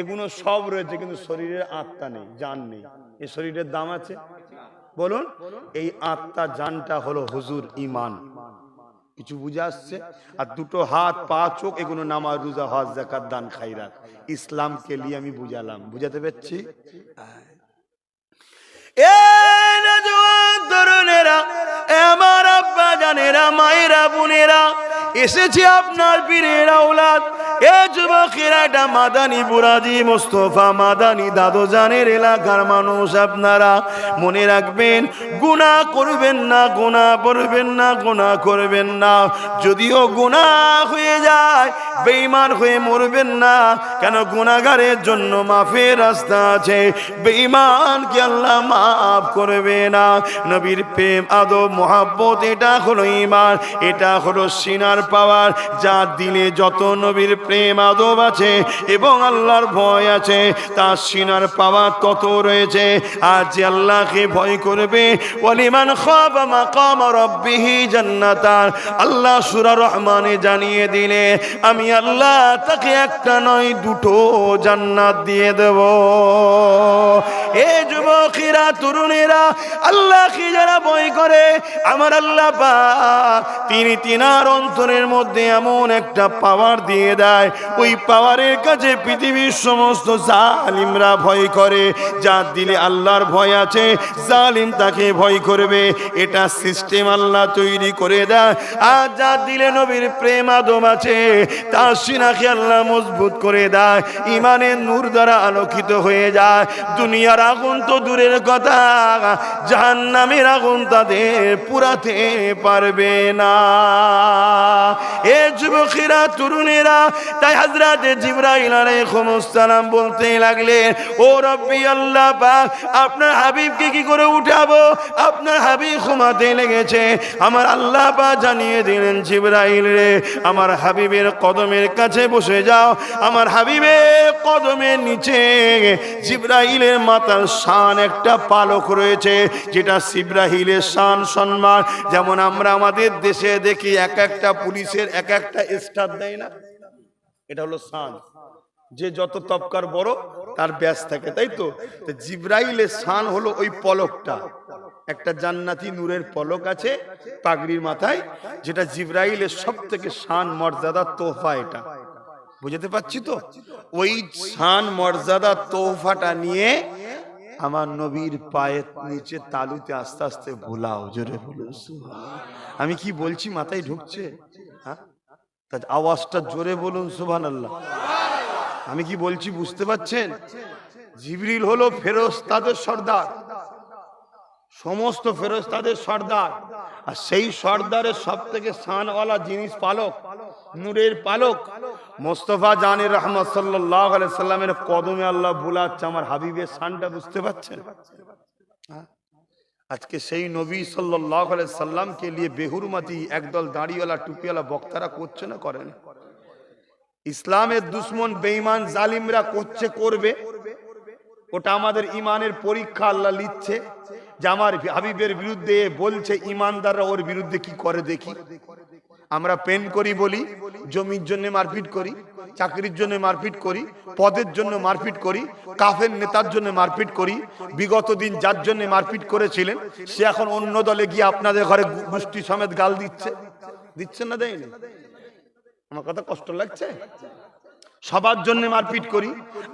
এগুলো সব রয়েছে, কিন্তু শরীরের আত্মা নেই, জান নেই। এই শরীরের দাম আছে? বলুন। এই আত্মা জানটা হলো হুজুর ঈমান। কিছু বুঝে আসছে? আর দুটো হাত, পা, চোখ, এগুলো নামাজ, রোজা, হজ, যাকাত, দান, খায়রাত, ইসলামকে নিয়ে আমি বুঝালাম। বুঝাতে পারছি? তরুণেরা, আমার আব্বা জানেরা, মায়েরা, বোনেরা, এসেছি আপনার পীরের আওলাদ। এ যুবকেরা, এটা মাদানী বুরাজি মোস্তফা মাদানী দাদু জানের এলাকার মানুষ। আপনারা মনে রাখবেন, গুনাহ করবেন না, গুনাহ করবেন না, গুনাহ করবেন না। যদিও গুনাহ হয়ে যায়, বেঈমান হয়ে মরবেন না, কেন গুনাহগারের জন্য মাফের রাস্তা আছে। বেঈমানকে আল্লাহ মাফ করবে না। নবীর প্রেম, আদব, মুহাব্বত, এটা হলো ঈমান, এটা হলো সিনার পাওয়ার। যার দিলে যত নবীর প্রেম আদব আছে এবং আল্লাহর ভয় আছে, তার সিনার পাওয়ার তত রয়েছে। আর যে আল্লাহকে ভয় করবে, ওয়ালিমান খাফা মাকাম রাব্বিহি জান্নাতান, আল্লাহ সূরা রহমানে জানিয়ে দিলে আমি আল্লাহ তাকে একটা নয় দুটো জান্নাত দিয়ে দেব। এ যুবকেরা, তরুণেরা, আল্লাহকে যারা ভয় করে, আমার আল্লাহ পাক তিনি তিনার অন্তরের মধ্যে এমন একটা পাওয়ার দিয়ে দেয়, ওই পাওয়ারের কাছে পৃথিবীর সমস্ত জালিমরা ভয় করে। যার দিলে আল্লাহর ভয় আছে, জালিম তাকে ভয় করবে। এটা সিস্টেম আল্লাহ তৈরি করে দেয়। আর যার দিলে নবীর প্রেম আদব আছে, তার সিনাকে আল্লাহ মজবুত করে দেয়, ইমানের নূর দ্বারা আলোকিত হয়ে যায়। দুনিয়ার আগুন তো দূরের কথা, জাহান্নামের আগুন তাদের পুরাতে পারবে না। এ যুবকেরা, তরুণেরা, তাই হযরত জিবরাইল আলাইহিস সালাম বলতে লাগলেন, ও রব্বি আল্লাহ পাক, আপনার হাবিবকে কি করে উঠাবো? আপনার হাবিব ঘুমাতে লেগেছে। আমার আল্লাহ পাক জানিয়ে দিলেন, জিবরাইল রে, আমার হাবিবের কদমের কাছে বসে যাও। আমার হাবিবের কদমের নিচে জিবরাইলের মাথার শান একটা পালক রয়েছে, যেটা জিবরাইলের শান সম্মান। যেমন আমরা আমাদের দেশে দেখি এক একটা পুলিশের এক একটা স্টার দেয় না, এটা হলো শান। যে যত তবকার বড় তার ব্যাস থাকে, তাই তো? জিবরাইলের শান হলো ওই পলকটা। একটা জান্নাতি নূরের পলক আছে পাগড়ির মাথায়, যেটা জিবরাইলের সব থেকে শান মর্যাদা তোহফা। এটা বুঝতে পারছি তো? ওই শান মর্যাদা তোহফাটা নিয়ে আমার নবীর পায়ের নিচে তালুতে আস্তে আস্তে ভোলাও। জোরে বলুন সুবহানাল্লাহ। আমি কি বলছি মাথায় ঢুকছে? হ্যাঁ, তার আওয়াজটা জোরে বলুন সুবহানাল্লাহ। আমি কি বলছি বুঝতে পারছেন? জিবরিল হলো ফেরেশতাদের সর্দার, সমস্ত ফেরেশতাদের সর্দার, আর সেই সর্দারের সব থেকে শানওয়ালা জিনিস পালক, নূরের পালক মোস্তফা জানে রহমত সাল্লাল্লাহু আলাইহি সাল্লামের কদমে আল্লাহ বুলাচ্ছে আমার হাবিবের শানটা। বুঝতে পারছেন? আজকে সেই নবী সাল্লাল্লাহু আলাইহি সাল্লামকে নিয়ে বেহুরমাতি একদল দাড়িওয়ালা টুপিওয়ালা বক্তারা করছে না করেন? ইসলামের দুশ্মন বেঈমান জালিমরা করছে, করবে। ওটা আমাদের ইমানের পরীক্ষা আল্লাহ নিচ্ছে, যে আমার হাবিবের বিরুদ্ধে বলছে, ইমানদাররা ওর বিরুদ্ধে কি করে দেখি। আমরা পেন করি বলি, জমির জন্য মারপিট করি, চাকরির জন্য মারপিট করি, পদের জন্য মারপিট করি, কাফের নেতার জন্য মারপিট করি। বিগত দিন যার জন্য মারপিট করেছিলেন সে এখন অন্য দলে গিয়ে আপনাদের ঘরে গোষ্ঠী সমেত গাল দিচ্ছে। দিচ্ছেন না দেয়নি? আমার কথা কষ্ট লাগছে? সবার জন্য মারপিট করি।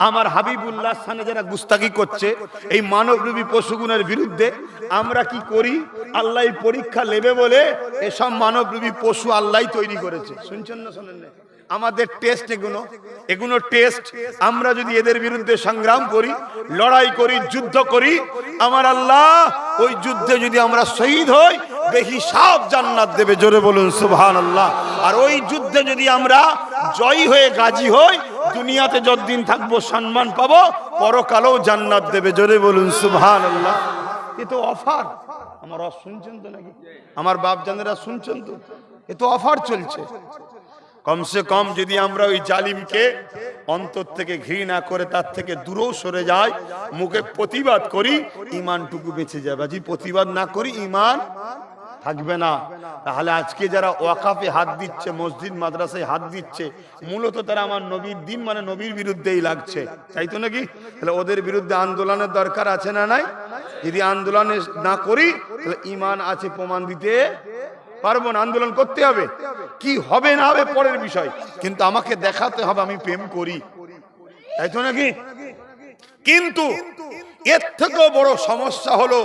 আমার হাবিবুল্লাহ সানে যারা গুস্তাকি করছে এই মানবরূপী পশুগুণের বিরুদ্ধে, আমরা কি করি? আল্লাহ পরীক্ষা নেবে বলে এসব মানবরূপী পশু আল্লাহ তৈরি করেছে। শুনছেন না শোনেন না? আমাদের টেস্ট এগুলো টেস্ট। আমরা যদি এদের বিরুদ্ধে সংগ্রাম করি, লড়াই করি, যুদ্ধ করি, আমার আল্লাহ ওই যুদ্ধে যদি আমরা শহীদ হই বেহিসাব জান্নাত দেবে। জোরে বলুন সুবহানাল্লাহ। আর ওই যুদ্ধে যদি আমরা জয়ী হয়ে গাজী হই, দুনিয়াতে যতদিন থাকবো সম্মান পাবো, পরকালেও জান্নাত দেবে। জোরে বলুন সুবহানাল্লাহ। এ তো অফার। আমার শুনছেন তো নাকি? আমার বাপ জানেরা শুনছেন তো? এ তো অফার চলছে। কমসে কম যদি আমরা ওই জালিমকে অন্তর থেকে ঘৃণা করে তার থেকে দূরেও সরে যাই, মুখে প্রতিবাদ করি, ইমানটুকু বেঁচে যাবে। যদি প্রতিবাদ না করি ইমান থাকবে না। তাহলে আজকে যারা ওয়াকাফে হাত দিচ্ছে, মসজিদ মাদ্রাসায় হাত দিচ্ছে, মূলত তারা আমার নবীর দিন মানে নবীর বিরুদ্ধেই লাগছে, তাই তো নাকি? তাহলে ওদের বিরুদ্ধে আন্দোলনের দরকার আছে না নাই? যদি আন্দোলন না করি তাহলে ইমান আছে প্রমাণ দিতে পারবো না। আন্দোলন করতে হবে, কি হবে না হবে পরের বিষয়, কিন্তু আমাকে দেখাতে হবে আমি প্রেম করি, তাই তো নাকি? কিন্তু এর থেকেও বড় সমস্যা হলো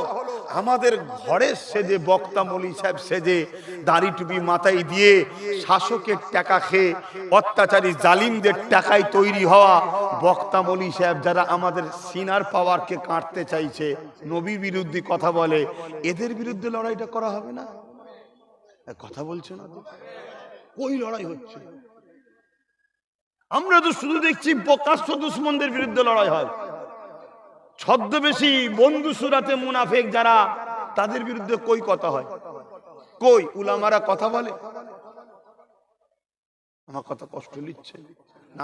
আমাদের ঘরে সেজে বক্তা মৌলী সাহেব সেজে দাড়ি টুপি মাথায় দিয়ে শাসকের টাকা খেয়ে অত্যাচারী জালিমদের টাকায় তৈরি হওয়া বক্তা মৌলী সাহেব যারা আমাদের সিনার পাওয়ারকে কাটতে চাইছে, নবীর বিরুদ্ধে কথা বলে, এদের বিরুদ্ধে লড়াইটা করা হবে না? কথা বলছে না তো? কই লড়াই হচ্ছে? আমরা তো শুধু দেখছি প্রকাশ্য দুশ্মনদের বিরুদ্ধে লড়াই হয়, ছদ্মবেশী বন্ধু সুরাতে মুনাফেক যারা, তাদের বিরুদ্ধে কই কথা হয়? কই উলামারা কথা বলে? আমার কথা কষ্ট নিচ্ছে না?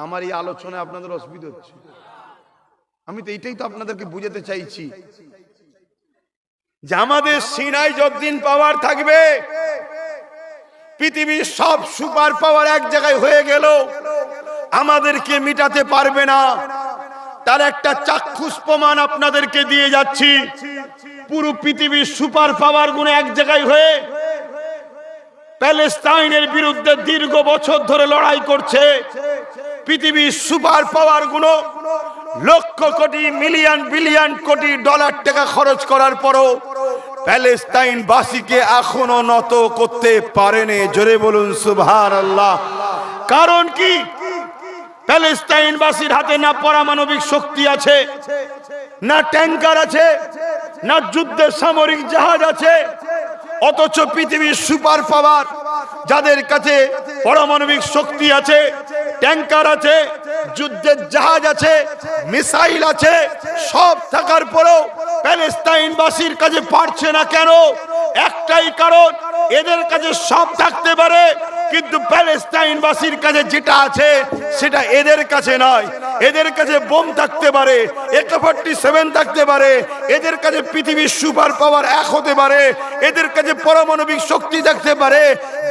আমার এই আলোচনায় আপনাদের অসুবিধা হচ্ছে? আমি তো এইটাই তো আপনাদেরকে বুঝাতে চাইছি যে আমাদের সিনায় যতদিন পাওয়ার থাকবে, পৃথিবীর সব সুপার পাওয়ার এক জায়গায় হয়ে গেল আমাদেরকে মিটাতে পারবে না। তার একটা চাক্ষুষ প্রমাণ আপনাদেরকে দিয়ে যাচ্ছি। পুরো পৃথিবীর সুপার পাওয়ার গুলো এক জায়গায় হয়ে প্যালেস্টাইনের বিরুদ্ধে দীর্ঘ বছর ধরে লড়াই করছে। পৃথিবীর সুপার পাওয়ার গুলো লক্ষ কোটি মিলিয়ন বিলিয়ন কোটি ডলার টাকা খরচ করার পরও প্যালেস্টাইন বাসীকে এখনো নত করতে পারেনি। জোরে বলুন সুবহানাল্লাহ। কারণ কি? প্যালেস্টাইন বাসীর হাতে না পারমাণবিক শক্তি আছে, না ট্যাঙ্কার আছে, না যুদ্ধের সামরিক জাহাজ আছে, অথচ পৃথিবীর সুপার পাওয়ার যাদের কাছে পারমাণবিক শক্তি আছে, ট্যাঙ্কার আছে, যুদ্ধের জাহাজ আছে, মিসাইল আছে, সব থাকার পরেও প্যালেস্টাইনবাসীর কাছে পারছে না কেন? একটাই কারণ, এদের কাছে সব থাকতে পারে কিন্তু প্যালেস্টাইনবাসীর কাছে যেটা আছে সেটা এদের কাছে নয়। এদের কাছে বোম থাকতে পারে, AK-47 থাকতে পারে, এদের কাছে পৃথিবীর সুপার পাওয়ার এক হতে পারে, এদের কাছে পারমাণবিক শক্তি থাকতে পারে,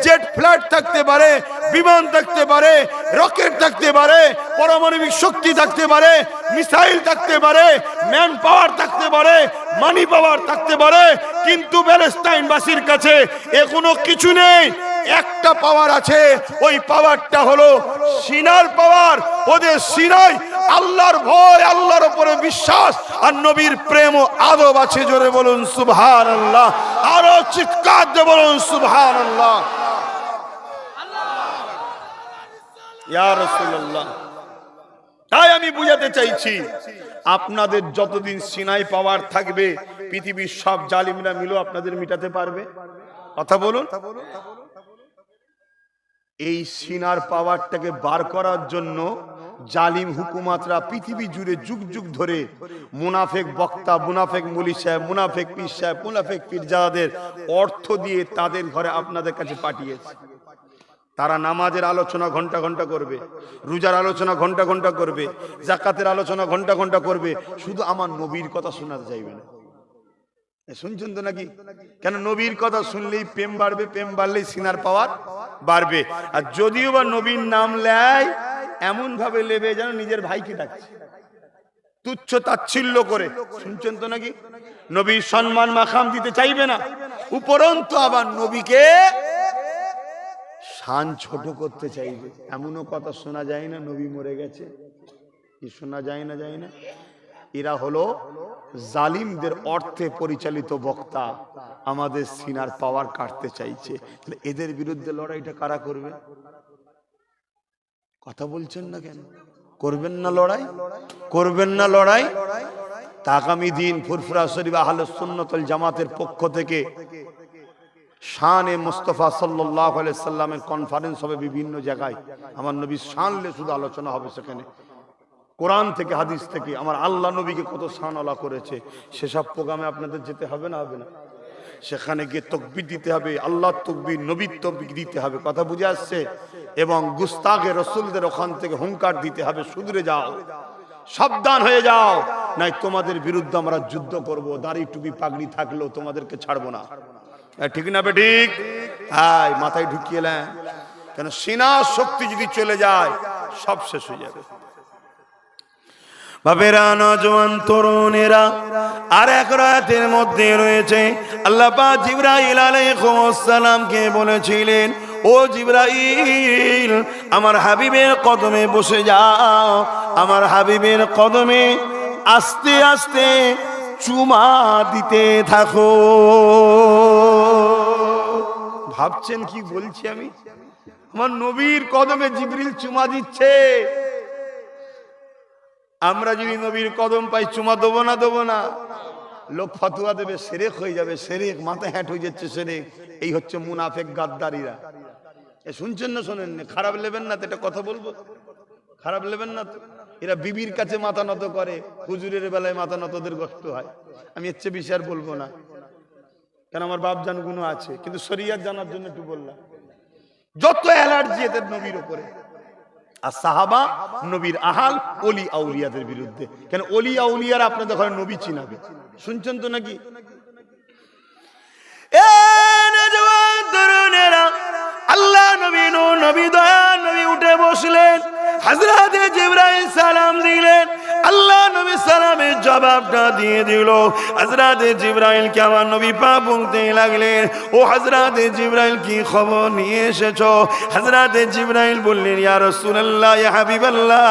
জেট ফ্লাইট থাকতে পারে, বিমান থাকতে পারে, রকেট থাকতে পারে, পারমাণবিক শক্তি থাকতে পারে, মিসাইল থাকতে পারে, ম্যান পাওয়ার থাকতে পারে, মানি পাওয়ার থাকতে পারে, কিন্তু প্যালেস্টাইনবাসীর কাছে এখনো কিছু নেই। একটা পাওয়ার আছে, ওই পাওয়ারটা হলো সিনার পাওয়ার। ওদের সিনায় আল্লাহর ভয়, আল্লাহর উপরে বিশ্বাস আর নবীর প্রেম ও আদব আছে। জোরে বলুন সুবহানাল্লাহ, আরো চিৎকার দিয়ে বলুন সুবহানাল্লাহ। ইয়া রাসূলুল্লাহ, তাই আমি বুঝাতে চাইছি, আপনাদের যতদিন সিনাই পাওয়ার থাকবে, পৃথিবীর সব জালিমরা মিলেও আপনাদের মিটাতে পারবে? কথা বলুন। এই সিনার পাওয়ারটাকে বার করার জন্য জালিম হুকুমাতরা পৃথিবী জুড়ে যুগ যুগ ধরে মুনাফেক বক্তা, মুনাফেক মুলি সাহেব, মুনাফেক পীর সাহেব, মুনাফেক পীরজাদাদের অর্থ দিয়ে তাদের ঘরে আপনাদের কাছে পাঠিয়েছে। তারা নামাজের আলোচনা ঘন্টা ঘন্টা করবে, রোজার আলোচনা ঘন্টা ঘন্টা করবে, যাকাতের আলোচনা ঘন্টা ঘন্টা করবে, শুধু আমার নবীর কথা শোনাতে চাইবে না। শুনছেন তো নাকি? কেন? নবীর কথা শুনলেই প্রেম বাড়বে, প্রেম বাড়লেই সিনার পাওয়ার বাড়বে। আর যদিও বা নবীর নাম লেয়, এমন ভাবে লেবে যেন নিজের ভাইকে ডাকছে, তুচ্ছ তাচ্ছিল্য করে। শুনছেন তো নাকি? নবীর সম্মান মাখাম দিতে চাইবে না, উপরন্তু আবার নবীকে শান ছোট করতে চাইবে। এমনও কথা শোনা যায় না নবী মরে গেছে, কি শোনা যায় না? যায় না। এরা হলো জালিমদের অর্থে পরিচালিত বক্তা, আমাদের সিনার পাওয়ার কাটতে চাইছে। তাহলে এদের বিরুদ্ধে লড়াইটা কারা করবে? কথা বলছেন না কেন? করবেন না লড়াই? করবেন না লড়াই? তা আগামী দিন ফুরফুরা শরীফ আহলে সুন্নাত ওয়াল জামাতের পক্ষ থেকে শানে মুস্তাফা সাল্লাল্লাহু আলাইহি সাল্লামের কনফারেন্স হবে বিভিন্ন জায়গায়। আমার নবী শানলে শুধু আলোচনা হবে সেখানে, কোরআন থেকে হাদিস থেকে আমার আল্লাহ নবীকে কত শান আলা করেছে, সেসব প্রোগ্রামে আপনাদের যেতে হবে না? হবে না? সেখানে গিয়ে তাকবীর দিতে হবে, আল্লাহর তাকবীর, নবীর তাকবীর দিতে হবে। কথা বুঝে আসছে? এবং গুস্তাগে রাসূলদের ওখান থেকে হুঙ্কার দিতে হবে, শুধরে যাও, সাবধান হয়ে যাও, নাই তোমাদের বিরুদ্ধে আমরা যুদ্ধ করব, দাড়ি টুপি পাগড়ি থাকলেও তোমাদেরকে ছাড়বো না। ঠিক না বেঠিক? হ্যাঁ, মাথায় ঢুকিয়ে নেন। কেন? সিনার শক্তি যদি চলে যায় সব শেষ হয়ে যাবে। বাবেরা, নওজোয়ান তরুণেরা, আর এক রাতের মধ্যে রয়েছে আল্লাহ পাক জিবরাইল আলাইহিস সালামকে বলেছিলেন, ও জিবরাইল, আমার হাবিবের কদমে বসে যাও, আমার হাবিবের কদমে আস্তে আস্তে চুমা দিতে থাকো। ভাবছেন কি বলছি আমি? আমার নবীর কদমে জিবরিল চুমা দিচ্ছে। আমরা যদি নবীর কদম পাই চুমা দেবো না? দেবো না? লোক ফতোয়া দেবে, শিরক হয়ে যাবে, শিরক, মাথা হ্যাট হয়ে যাচ্ছে শিরক। এই হচ্ছে মুনাফিক গাদ্দারিরা। এ শুনছেন না? শোনেন না? খারাপ নেবেন না তো, এটা কথা বলবো, খারাপ নেবেন না তো। এরা বিবির কাছে মাথা নত করে, হুজুরের বেলায় মাথা নতদের কষ্ট হয়। আমি এর চেয়ে বেশি আর বলবো না, কেন আমার বাপ জান গুণ আছে, কিন্তু শরিয়ত জানার জন্য একটু বললাম। যত অ্যালার্জি এদের নবীর উপরে। আর সাহাবা, নবীর আহাল, ওলি আউলিয়াদের বিরুদ্ধে। কেন? ওলি আউলিয়ারা আপনাদের ঘরে নবী চিনাবে। শুনছেন তো নাকি? আল্লাহ নবী, নবী দয়া নবী উঠে বসলেন, হযরত জিবরাইল সালাম দিলেন, আল্লাহ নবী সালামের জবাবটা দিয়ে দিল। হযরত জিবরাইল কে আমার নবী পাক বলতে লাগলেন, ও হযরত জিবরাইল, কি খবর নিয়ে এসেছো? হযরত জিবরাইল বললেন, ইয়া রাসূলুল্লাহ, ইয়া হাবিবাল্লাহ,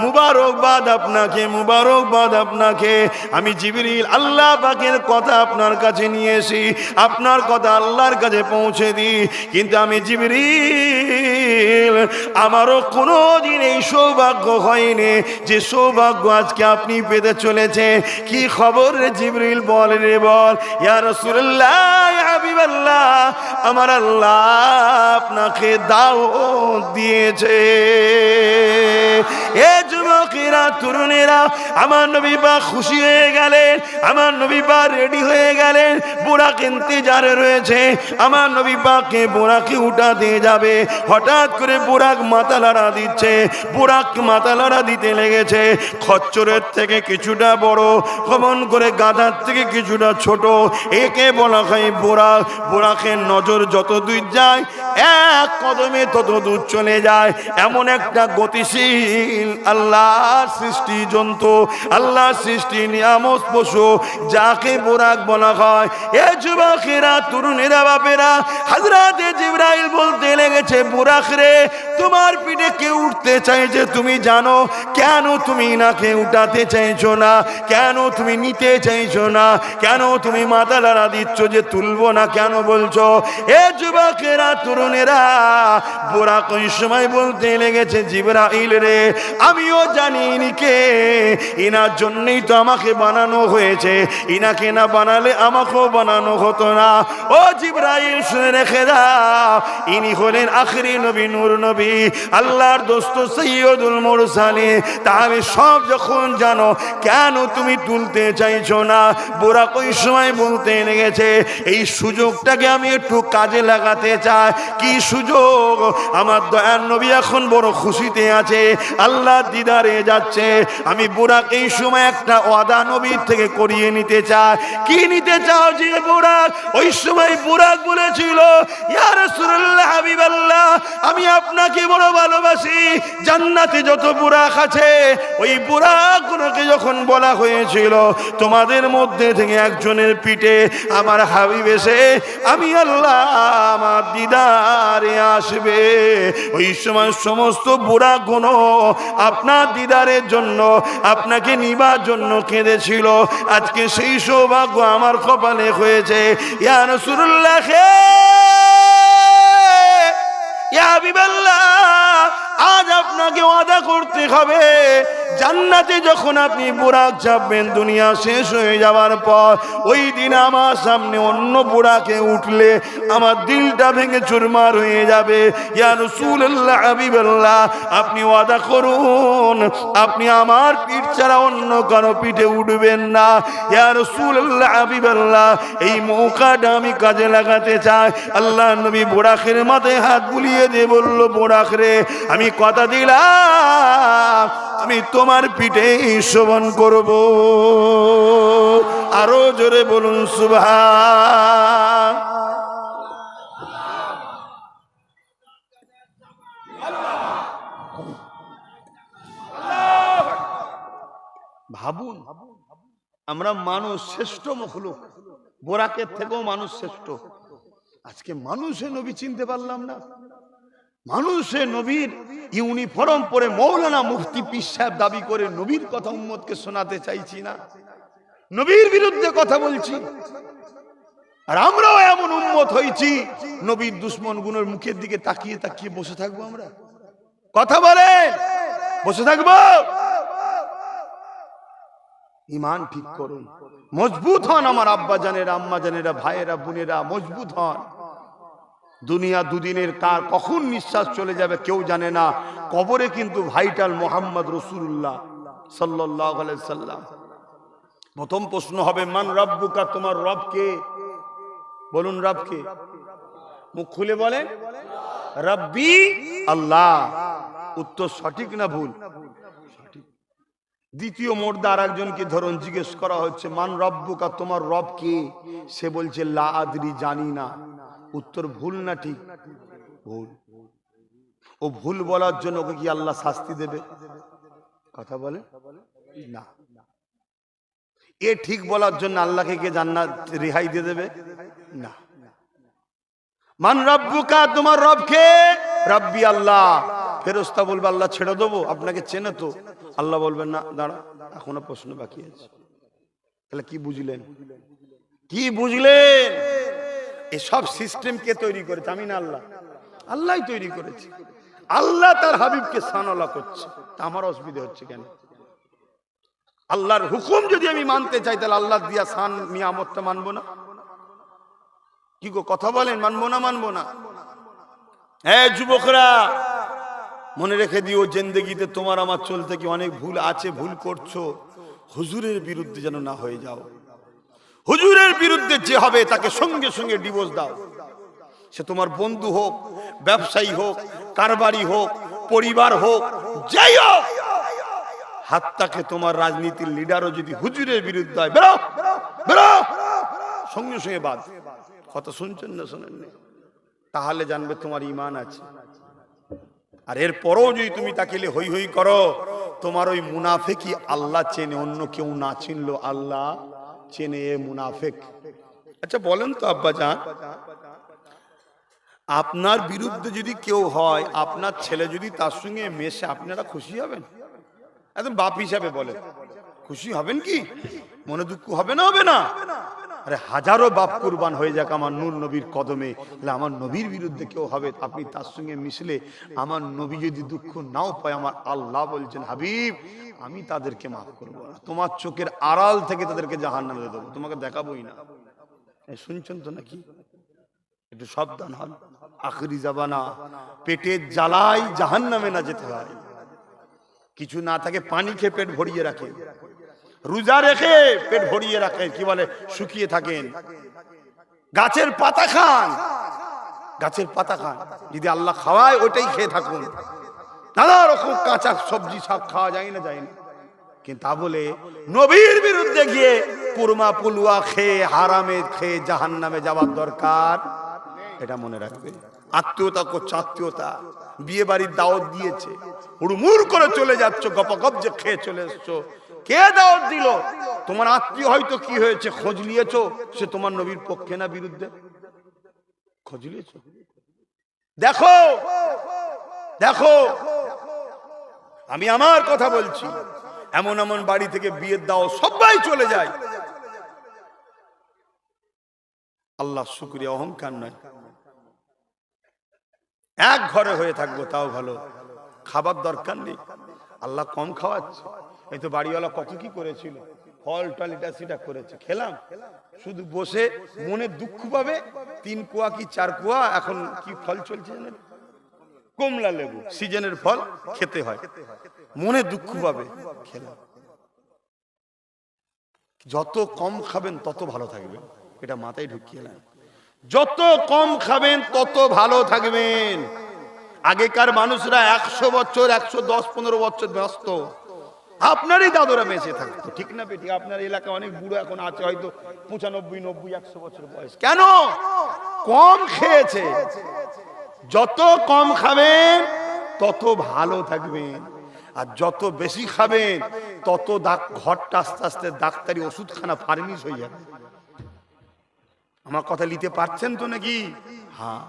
মুবারকবাদ আপনাকে, মুবারকবাদ আপনাকে। আমি জিবরিল আল্লাহ পাকের কথা আপনার কাছে নিয়ে এসি, আপনার কথা আল্লাহর কাছে পৌঁছে দিই। কিন্তু আমি জিবরিল, আমারও কোনোদিন এই সৌভাগ্য হয়নি যে সৌভাগ্য আজকে আপনি পেতে চলেছে। কি খবর রে জিবরিল? বল রে বল। ইয়া রাসূলুল্লাহ, ইয়া হাবিবাল্লাহ, আমার আল্লাহ আপনাকে দাওয়াত দিয়েছে। এ যুবক যুবকেরা তরুণেরা, আমার নবী পাক খুশি হয়ে গেলেন, আমার নবী পাক রেডি হয়ে গেলেন, বুরাক ইন্তজারে রয়েছে, আমার নবী পাককে বুরাকে উঠাতে যাবে। হঠাৎ করে বুরাক মাথা লড়া দিচ্ছে, বুরাক মাথা লড়া দিতে লেগেছে। খচ্চরের থেকে কিছুটা বড়, কমন করে গাধার থেকে কিছুটা ছোট, একে বলা হয় বুরাক। বুরাকের নজর যত দূর যায়, এক কদমে তত দূর চলে যায়। এমন একটা গতিশীল আল্লাহর সৃষ্টি জন্তু, আল্লাহর সৃষ্টি নিয়ামত পশু, যাকে বুরাক বলা হয়। এ যুবকেরা তরুণেরা বাপেরা, হযরত জিবরাইল বলতে লেগেছে, বুরাক রে, তোমার পিঠে কে উঠতে চাইছে তুমি জানো? কেন তুমি নাকে উঠাতে চাইছো না? কেন তুমি নিতে চাইছো না? কেন তুমি মাথা লড়া দিচ্ছ যে তুলবো না কেন বলছো? এ যুবকেরা তরুণেরা, বুরাক ওই সময় বলতে লেগেছে, জিবরাইল রে, আমিও জানি ইনি কে, ইনার জন্যই তো আমাকে বানানো হয়েছে, ইনাকে না বানালে আমাকেও বানানো হতো না। ও জিবরাইল শুনে রেখে দাও, ইনি হলেন আখরি নবী, নূর নবী, আল্লাহর দোস্ত সৈয়দুল মুরসালিন। তাহলে সব যখন জানো, কেন তুমি তুলতে চাইছো না? বুরাক ওই সময় বলতে লেগেছে, এই সুযোগটাকে আমি একটু কাজে লাগাতে চাই। কি সুযোগ? আমার দয়ার নবী এখন বড় খুশিতে আছে, আল্লাহ দিদারে যাচ্ছে। আমি বুরাক এই সময় একটা ওয়াদা নবীর থেকে করিয়ে নিতে চাই। কি নিতে চাও যে বুরাক? ওই সময় বুরাক বলেছিল, ইয়া রাসূলুল্লাহ, হাবিবাল্লাহ, আমি আপনাকে বড় ভালোবাসি। জান্নাতে যত বুরাক আছে, ওই বুরাকগুলোকে যখন বলা হয়েছিল তোমাদের মধ্যে থেকে একজনের পিঠে আমার হাবিব এসে আমি আল্লাহ আমার দিদারে আসবে, ওই সময় সমস্ত বুরাকগুলো আপনার দিদারের জন্য, আপনাকে নিবার জন্য কেঁদেছিল। আজকে সেই সৌভাগ্য আমার কপালে হয়েছে। ইয়া রাসূলুল্লাহ, ইয়া হাবিবাল্লাহ, আজ আপনাকে ওয়াদা করতে হবে, জান্নাতে যখন আপনি বুরাক চাপবেন, দুনিয়া শেষ হয়ে যাওয়ার পর, ওই দিন আমার সামনে অন্য বুরাকে উঠলে আমার দিলটা ভেঙে চুরমার হয়ে যাবে। ইয়া রাসূলুল্লাহ, হাবিবাল্লাহ, আপনি ওয়াদা করুন, আপনি আমার পিঠ ছাড়া অন্য কারো পিঠে উঠবেন না। ইয়া রাসূলুল্লাহ, হাবিবাল্লাহ, এই মৌকাটা আমি কাজে লাগাতে চাই। আল্লাহ নবী বুরাকের মাথায় হাত বুলিয়ে দিয়ে বলল, বুরাক রে, আমি কথা দিলাম, আমি তোমার পিঠে শোভন করব। আরো জোরে বলুন সুবহান। ভাবুন, আমরা মানুষ শ্রেষ্ঠ মখলুক, বোরাকের থেকেও মানুষ শ্রেষ্ঠ। আজকে মানুষে নবী চিনতে পারলাম না। মানুষে নবীর ইউনিফর্ম পরে মৌলানা মুফতি পীর সাহেব দাবি করে নবীর কথা উম্মতকে শোনাতে চাইছি না, নবীর বিরুদ্ধে কথা বলছি। আর আমরাও এমন উম্মত হয়েছি, নবীর দুশ্মন গুণের মুখের দিকে তাকিয়ে তাকিয়ে বসে থাকবো। আমরা কথা বলেন, বসে থাকবো? ইমান ঠিক করুন, মজবুত হন আমার আব্বা জানেরা, আম্মা জানেরা, ভাইয়েরা, বোনেরা, মজবুত হন। দুনিয়া দুদিনের, কার কখন নিঃশ্বাস চলে যাবে কেউ জানে না। কবরে কিন্তু ভাইটাল মোহাম্মদ রাসূলুল্লাহ সাল্লাল্লাহু আলাইহি সাল্লাম। প্রথম প্রশ্ন হবে, মান রব্বুকা, তোমার রব কে? বলুন, রব কে? মুখ খুলে বলেন, রব্বি আল্লাহ। উত্তর সঠিক না ভুল? সঠিক। দ্বিতীয় মোর্দা আর একজনকে ধরুন, জিজ্ঞেস করা হচ্ছে, মান রব্বুকা, তোমার রব কে? সে বলছে লা আদরি, জানি না। উত্তর ভুল না ঠিক? ভুল। ও ভুল বলার জন্য ওকে কি আল্লাহ শাস্তি দেবে? কথা বলে না। এ ঠিক বলার জন্য আল্লাহকে কে জান্নাত রেহাই দিয়ে দেবে? না। মান রব্বুকা, তোমার রব কে? রব্বি আল্লাহ। ফেরেশতা বলবে আল্লাহ ছেড়ে দেবো, আপনাকে চেনে তো। আল্লাহ বলবেন না, দাঁড়া, এখনো প্রশ্ন বাকি আছে। তাহলে কি বুঝলেন? কি বুঝলেন? এসব সিস্টেম কে তৈরি করেছে? আমি না, আল্লাহ। আল্লাহই তৈরি করেছে। আল্লাহ তার হাবিবকে সানালা করছে, তা আমার অসুবিধা হচ্ছে কেন? আল্লাহর হুকুম যদি আমি মানতে চাই, তাহলে আল্লাহ দিয়া সান নিয়ামতটা মানবো না? কি গো, কথা বলেন, মানবো না? মানবো না? হ্যাঁ যুবকরা, মনে রেখে দিও, জিন্দেগিতে তোমার আমার চলতে কি অনেক ভুল আছে, ভুল করছো, হুজুরের বিরুদ্ধে যেন না হয়ে যাও। হুজুরের বিরুদ্ধে যে হবে তাকে সঙ্গে সঙ্গে ডিভোর্স দাও। সে তোমার বন্ধু হোক, ব্যবসায়ী হোক, কারবারি হোক, পরিবার হোক, যাই হোক, হাত্তাকে তোমার রাজনীতির লিডারও যদি হুজুরের বিরুদ্ধে হয়, বেরো বেরো, সঙ্গে সঙ্গে বাদ। কথা শুনছেন না শোনেননি? তাহলে জানবে তোমার ঈমান আছে। আর এরপরও যদি তুমি তাকে হই হই করো, তোমার ওই মুনাফিকই আল্লাহ চেনে, অন্য কেউ না চিনলো আল্লাহ চেনে এ মুনাফিক। আচ্ছা বলেন তো আব্বা জান, আপনার বিরুদ্ধে যদি কেউ হয়, আপনার ছেলে যদি তার সঙ্গে মেশে, আপনারা খুশি হবেন? একদম বাপ হিসাবে বলেন, খুশি হবেন কি? মনে দুঃখ হবে না? হবে না? আরে হাজারো বাপ কুরবান হয়ে যাক আমার নূর নবীর কদমে, আমার নবীর বিরুদ্ধে কেউ হবে, আপনি তার সঙ্গে মিশলে আমার নবী যদি দুঃখ নাও পায়, আমার আল্লাহ বলছেন হাবিব আমি তাদেরকে মাফ করবো না, তোমার চোখের আড়াল থেকে তাদেরকে জাহান্নামে দেবো, তোমাকে দেখাবোই না। শুনছেন তো নাকি? একটু সাবধান হন, আখরি জাবানা, পেটের জ্বালাই জাহান্নামে না যেতে হয়। কিছু না থাকে পানি খেয়ে পেট ভরিয়ে রাখে, রোজা রেখে পেট ভরিয়ে রাখে, কি বলে শুকিয়ে থাকেন, গাছের পাতা খান, গাছের পাতা খান, যদি আল্লাহ খাওয়ায় ওইটাই খেয়ে থাকুন। নানা রকম কাঁচা সবজি শাক খাওয়া যায় না, যায় না, কিন্তু তা বলে নবীর বিরুদ্ধে গিয়ে কুরমা পুলুয়া খেয়ে হারামে খেয়ে জাহান্নামে যাওয়ার দরকার, এটা মনে রাখবে। আত্মীয়তা করছে, আত্মীয়তা বিয়ে বাড়ির দাওয়াত দিয়েছে, হুড়মুড় করে চলে যাচ্ছ, গপাগপ যে খেয়ে চলে এসছো, কে দাওয়াত দিল? তোমার আত্মীয় হয়তো কি হয়েছে খোঁজ নিয়েছো, সে তোমার নবীর পক্ষে না বিরুদ্ধে? খোঁজ নিয়েছো? দেখো দেখো, আমি আমার কথা বলছি, এমন এমন বাড়ি থেকে বিয়ের দাও সবাই চলে যায়, আল্লাহ শুকরিয়া, অহংকার নয়, এক ঘরে হয়ে থাকবো তাও ভালো, খাবার দরকার নেই, আল্লাহ কম খাওয়াচ্ছে। এই তো বাড়িওয়ালা কত কি করেছিল, ফল টল এটা সেটা করেছে, খেলাম, শুধু বসে মনে দুঃখ পাবে। 3 কুয়া কি 4 কুয়া, এখন কি ফল চলছে জানেন? কমলা লেবু, সিজনের ফল খেতে হয়, মনে দুঃখ পাবে, খেলাম। যত কম খাবেন তত ভালো থাকবেন, এটা মাথায় ঢুকিয়ে নেন। যত কম খাবেন তত ভালো থাকবেন। আগেকার মানুষরা 100 বছর 110-15 বছর ব্যস্ত, আপনারই দাদুরা বেঁচে থাকতো, ঠিক না বেটি? আপনার এলাকা অনেক বুড়ো এখন আছে, হয়তো 95, 90, 100 বছর বয়স। কেন? কম খেয়েছে। যত কম খাবেন তত ভালো থাকবেন, আর যত বেশি খাবেন তত ঘরটা আস্তে আস্তে ডাক্তারি ওষুধখানা ফার্নিশ হয়ে যাবে। আমার কথা নিতে পারছেন তো নাকি? হ্যাঁ।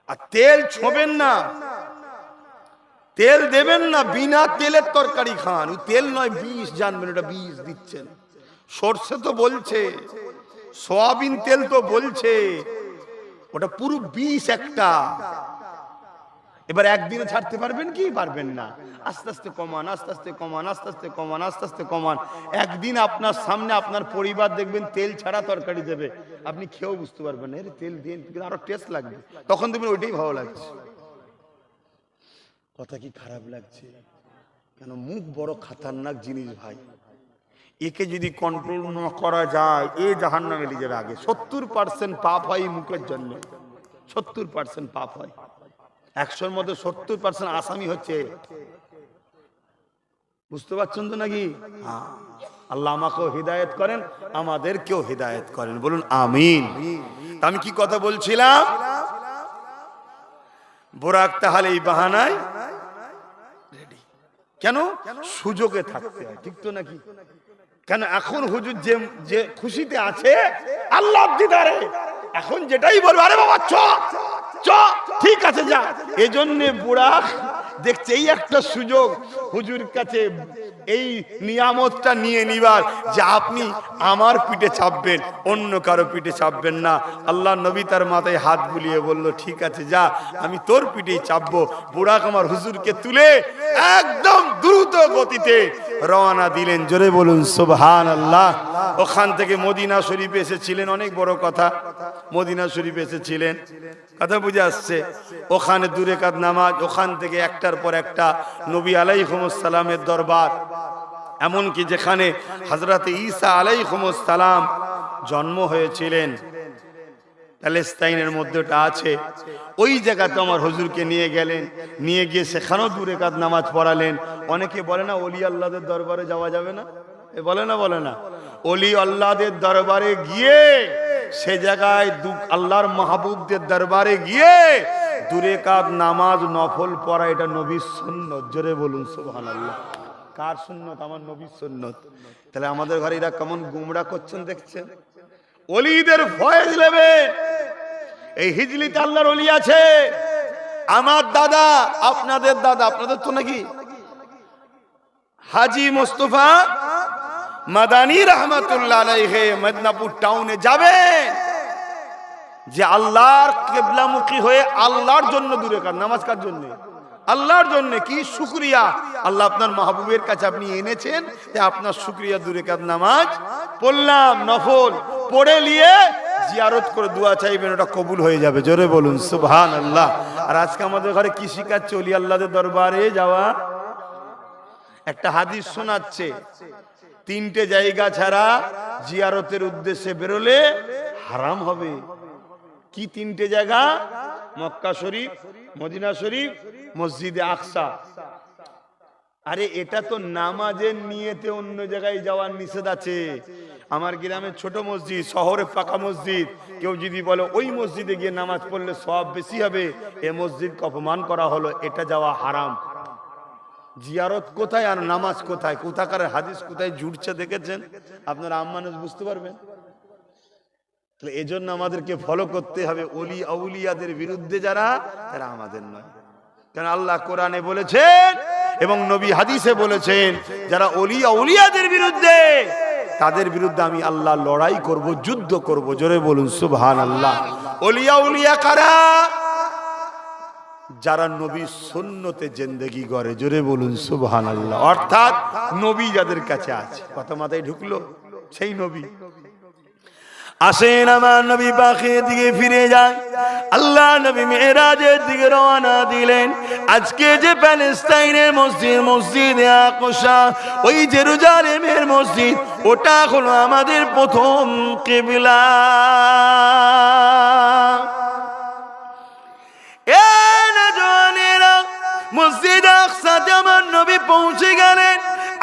আর তেল ছোঁবেন না, তেল দেবেন না, বিনা তেলের তরকারি খান। ওই তেল নয়, বিষ, জানবেন ওটা বিষ দিচ্ছেন। সরষে তো বলছে, সয়াবিন তেল তো বলছে, ওটা পুরো বিষ একটা। এবার একদিনে ছাড়তে পারবেন কি? পারবেন না। আস্তে আস্তে কমান, আস্তে আস্তে কমান, আস্তে আস্তে কমান, আস্তে আস্তে কমান। একদিন আপনার সামনে আপনার পরিবার দেখবেন তেল ছাড়া তরকারি দেবে, আপনি খেয়েও বুঝতে পারবেন না, এর তেল দিয়ে আরো টেস্ট লাগবে, তখন দেখবেন ওইটাই ভালো লাগছে। কথা কি খারাপ লাগছে? কেন? মুখ বড় খাতারনাক জিনিস ভাই, একে যদি কন্ট্রোল না করা যায় এ জাহান্নামে নিয়ে যাবে। আগে 70% পাপ হয় মুখের জন্য, 70% পাপ হয়। 100-র মধ্যে 70% আসামি হচ্ছে, বুঝতে পারছেন তো নাকি? হ্যাঁ, আল্লাহ আমাকেও হিদায়েত করেন, আমাদেরকেও হিদায়েত করেন, বলুন আমিন। তা আমি কি কথা বলছিলাম? বোরাক তাহলে এই বাহানায় রেডি। কেন? সুযোগে থাকতে হয়, ঠিক তো নাকি? কেন এখন হুজুর যে খুশিতে আছে আল্লাহ দিদারে, এখন যেটাই বলবো, আরে বাবা চ চ, ঠিক আছে যা। এজন্যে বুড়াক দেখছে এই একটা সুযোগ হুজুর কাছে এই নিয়ামতটা নিয়ে নিবার, যে আপনি আমার পিঠে চাপবেন, অন্য কারো পিঠে চাপবেন না। আল্লাহ নবী তার মাথায় হাত বুলিয়ে বলল, ঠিক আছে যা, আমি তোর পিঠেই চাপবো। বুড়াক আমার হুজুরকে তুলে একদম দ্রুত গতিতে রওনা দিলেন। জোরে বলুন সুবহানাল্লাহ। ওখান থেকে মদিনা শরীফে এসেছিলেন, অনেক বড় কথা, মদিনা শরীফে এসেছিলেন, কথা বুঝে আসছে। ওখানে 2 রাকাত নামাজ, ওখান থেকে একটা একটার পর একটা নবী আলাইহিস সালামের দরবার, এমনকি যেখানে হযরত ঈসা আলাইহিস সালাম জন্ম হয়েছিলেন, প্যালেস্তাইনের মধ্যেটা আছে, ওই জায়গাতে আমার হুজুরকে নিয়ে গেলেন, নিয়ে গিয়ে সেখানেও 2 রাকাত নামাজ পড়ালেন। অনেকে বলে না ওলি আল্লাহদের দরবারে যাওয়া যাবে না, বলে না ওলি আল্লাহদের দরবারে গিয়ে সে জায়গায় আল্লাহর মাহবুবদের দরবারে গিয়ে 2 রাকাত নামাজ নফল পড়া এটা নবীর সুন্নত। জোরে বলুন সুবহানাল্লাহ। কার সুন্নত? আমার নবীর সুন্নত। তাহলে আমাদের ঘরে এরা কেমন গুমরা করছেন দেখছেন। ওলিদের ফয়েজ নেবে, এই হিজলিতে আল্লাহর ওলি আছে। আমার দাদা, আপনাদের দাদা, আপনাদের তো নাকি হাজী মোস্তফা মাদানী রহমাতুল্লাহ আলাইহি মেদিনীপুর টাউনে যাবে, যে আল্লাহর কিবলামুখী হয়ে আল্লাহর জন্য 2 রাকাত নামাজ, কার জন্য? আল্লাহর জন্য। কি শুকরিয়া, আল্লাহ আপনার মাহবুবের কাছে আপনি এনেছেন, আপনার শুকরিয়া 2 রাকাত নামাজ পড়লাম নফল, পড়ে নিয়ে জিয়ারত করে দোয়া চাইবেন, ওটা কবুল হয়ে যাবে। জোরে বলুন সুবহানাল্লাহ। আর আজকে আমাদের ঘরে কি শিখাচ্ছে? ওলি আল্লাহদের দরবারে যাওয়া। একটা হাদিস শোনাচ্ছে, 3টে জায়গা ছাড়া জিয়ারতের উদ্দেশ্যে বেরোলে হারাম হবে। কি 3টে জায়গা? মক্কা শরীফ, মদিনা শরীফ, মসজিদে আকসা। আরে এটা তো নামাজের নিয়তে অন্য জায়গায় যাওয়ার নিষেধ আছে। আমার গ্রামে ছোট মসজিদ, শহরে পাকা মসজিদ, কেউ যদি বলে ওই মসজিদে গিয়ে নামাজ পড়লে সওয়াব বেশি হবে, এ মসজিদকে অপমান করা হলো, এটা যাওয়া হারাম। জিয়ারত কোথায় আর নামাজ কোথায়? কোথাকার হাদিস কোথায় জুড়ছে দেখেছেন? আপনারা মানুষ বুঝতে পারবেন। এই জন্য আমাদেরকে ফলো করতে হবে ওলি আউলিয়াদের বিরুদ্ধে যারা, তারা আমাদের নয়। কারণ আল্লাহ কোরআনে বলেছেন এবং নবী হাদিসে বলেছেন, যারা ওলি আউলিয়াদের বিরুদ্ধে, তাদের বিরুদ্ধে আমি আল্লাহ লড়াই করব, যুদ্ধ করব। জোরে বলুন সুবহানাল্লাহ। ওলি আউলিয়া কারা? যারা নবী সুন্নতে জিন্দেগি করে। জোরে বলুন সুবহানাল্লাহ। অর্থাৎ নবী যাদের কাছে আছে, কথা মাথায় ঢুকলো? সেই নবী। আসেন আমার নবী পাকের দিকে ফিরে যায়। আল্লাহ নবী মেরাজের দিকে রওনা দিলেন। আজকে যে প্যালেস্তাইনের মসজিদ, মসজিদে আকসা, ওই জেরুজালেমের মসজিদ, ওটা হলো আমাদের প্রথম কিবলা। এ নওজওয়ানেরা, মসজিদ আকসাতে আমার নবী পৌঁছে গেলেন।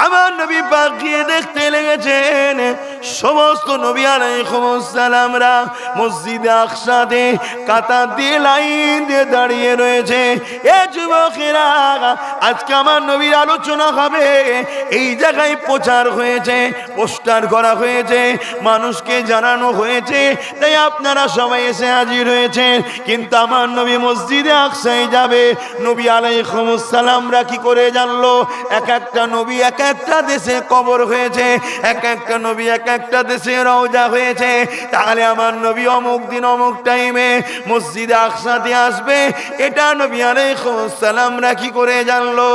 আমার নবী পাক গিয়ে দেখতে লেগেছেন সমস্ত নবী আলাইহিস সালামরা মসজিদে আকসাতে কাতার দিয়ে লাইন দিয়ে দাঁড়িয়ে রয়েছে। এ যুবকেরা, আজকে আমার নবীর আলোচনা হবে। এই জায়গায় প্রচার হয়েছে, পোস্টার করা হয়েছে, মানুষকে জানানো হয়েছে, তাই আপনারা সবাই এসে হাজির হয়েছেন। কিন্তু আমার নবী মসজিদে আকসায় যাবে। নবী আলাইহিস সালামরা কি করে জানলো? এক একটা নবী এক একটা দেশে কবর হয়েছে, এক একটা নবী এক একটা দেশে রওজা হয়েছে। তাহলে আমার নবী অমুক দিন অমুক টাইমে মসজিদে আকসাতে আসবে, এটা নবী আলাইহিস সালামরা কি করে জানলো?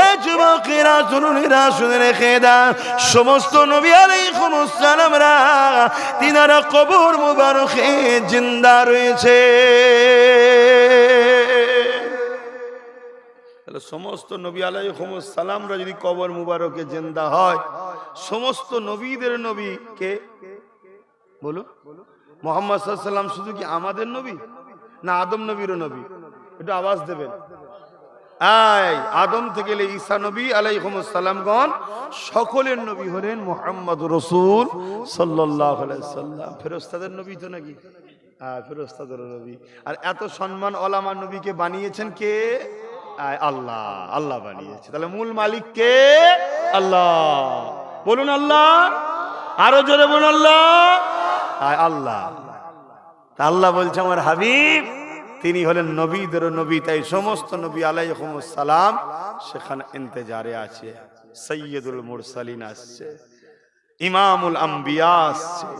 এ যুবকেরা, তরুণীরা, শুনে রেখে দাও, সমস্ত নবী আলাইহিস সালামরা তিনারা কবর মুবারকে জিন্দা রয়েছে। সমস্ত নবী আলাইহিস সালামরা যদি কবর মুবারকে জিন্দা হয়, সমস্ত নবীদের নবী কে? বলো। মুহাম্মদ সাল্লাল্লাহু আলাইহি ওয়াসাল্লাম শুধু কি আমাদের নবী, না আদম নবীরও নবী? একটু আওয়াজ দেবেন। আদম থেকে ঈসা নবী আলাইহিস সালামগণ সকলের নবী হলেন মুহাম্মদুর রাসূল সাল্লাল্লাহু আলাইহি ওয়াসাল্লাম। ফেরেশতাদের নবী তো নাকি? ফেরেশতাদের নবী। আর এত সম্মান ওলামা নবীকে বানিয়েছেন কে? আল্লাহ। আল্লাহ বানিয়েছে। তাহলে মূল মালিক কে? আল্লাহ। বলুন আল্লাহ। আরো জোরে বলুন আল্লাহ। আল্লাহ। আল্লাহ বলছে আমার হাবিব তিনি হলেন নবীদের নবী, তাই সমস্ত নবী আলাইহিস সালাম সেখানে ইন্তজারে আছে। সাইয়্যিদুল মুরসালিন আসছে, ইমামুল আম্বিয়া আসছে,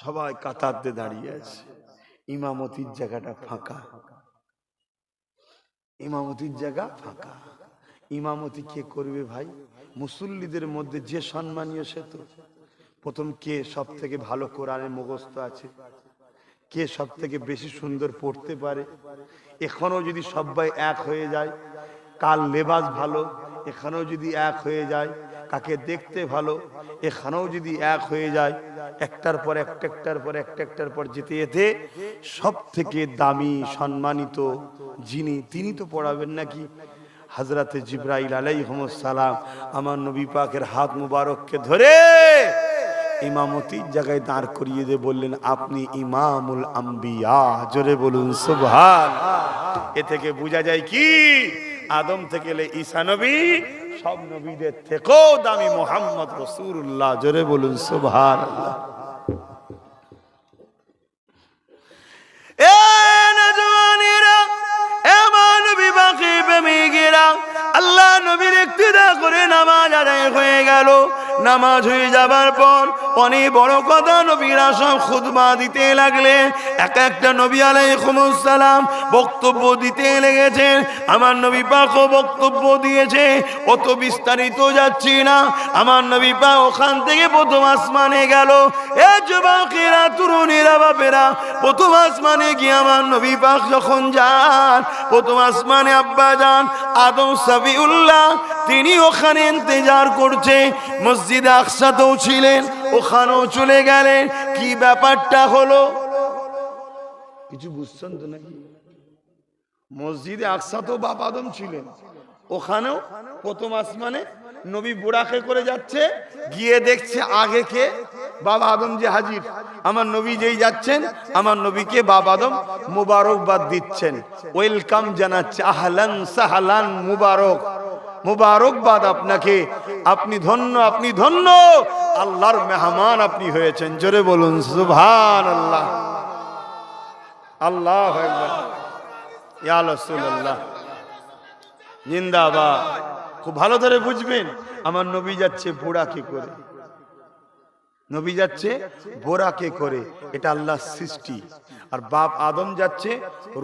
সবাই কাতার দিয়ে দাঁড়িয়ে আছে। ইমামতির জায়গাটা ফাঁকা, ইমামতির জায়গা ফাঁকা। ইমামতি কে করবে ভাই? মুসল্লিদের মধ্যে যে সম্মানীয় সে তো প্রথম কে সব থেকে ভালো কোরআনের মুখস্থ আছে, কে সব থেকে বেশি সুন্দর পড়তে পারে। এখনো যদি সবাই এক হয়ে যায়, কার লেবাস ভালো, এখানেও যদি এক হয়ে যায়, কাকে দেখতে ভালো, এখানেও যদি এক হয়ে যায়, একটার পর একটার পর যেতে যেতে সব থেকে দামি সম্মানিত যিনি, তিনি তো পড়াবেন নাকি? হযরতে জিবরাইল আলাইহিস সালাম আমার নবী পাকের হাত মুবারককে ধরে ইমামতির জায়গায় দাঁড় করিয়ে দিয়ে বললেন, আপনি ইমামুল আম্বিয়া। জোরে বলুন সুবহান। এ থেকে বোঝা যায় কি, আদম থেকে ঈসা নবী সব নবীদের থেকেও দামি মুহাম্মদ রাসূলুল্লাহ। জোরে বলুন সুবহানাল্লাহ। এ নজওয়ানেরা, এ মানবী বাকি প্রেমিকেরা, আল্লাহ নবীর ইক্তিদা করে নামাজ আদায় হয়ে গেল। নামাজ হয়ে যাবার পর অনেক বড় কথা নবীরা সব খুতবা দিতে লাগলেন। এক একটা নবী আলাইহিস সালাম বক্তব্য দিতে লেগেছেন। আমার নবী পাকও বক্তব্য দিয়েছে, অত বিস্তারিত যাচ্ছি না। আমার নবী পাক ওখান থেকে প্রথম আসমানে গেল। এ যুবকেরা, তরুণীরা, বাপেরা, প্রথম আসমানে গিয়ে আমার নবী পাক যখন যান, প্রথম আসমানে আব্বা যান আদম সাবিউল্লাহ তিনি ওখানে ইন্তজার করছে। মসজিদে আকসাতেও ছিলেন, ওখানেও চলে গেলেন। কি ব্যাপারটা হলো কিছু বুঝছেন তো নাকি? মসজিদে আকসাতেও বাপ আদম ছিলেন, ওখানেও প্রথম আসমানে নবী বুরাকে করে যাচ্ছে, গিয়ে দেখছে আগে কে? বাবা আদম যে হাজির। আমার নবী যেই যাচ্ছেন, আমার নবীকে বাবা আদম মুবারকবাদ দিচ্ছেন, ওয়েলকাম জানাচ্ছে, আহলান সাহলান, মুবারক, মুবারকবাদ আপনাকে, আপনি ধন্য, আপনি ধন্য, আল্লাহর মেহমান আপনি হয়েছেন। জোরে বলুন সুবহানাল্লাহ। আল্লাহু আকবার, ইয়া রাসূলুল্লাহ জিন্দাবাদ। খুব ভালো করে বুঝবেন, আমার নবী যাচ্ছে বুরাকে করে, নবী যাচ্ছে বোরাকে করে, এটা আল্লাহর সৃষ্টি। আর বাপ আদম যাচ্ছে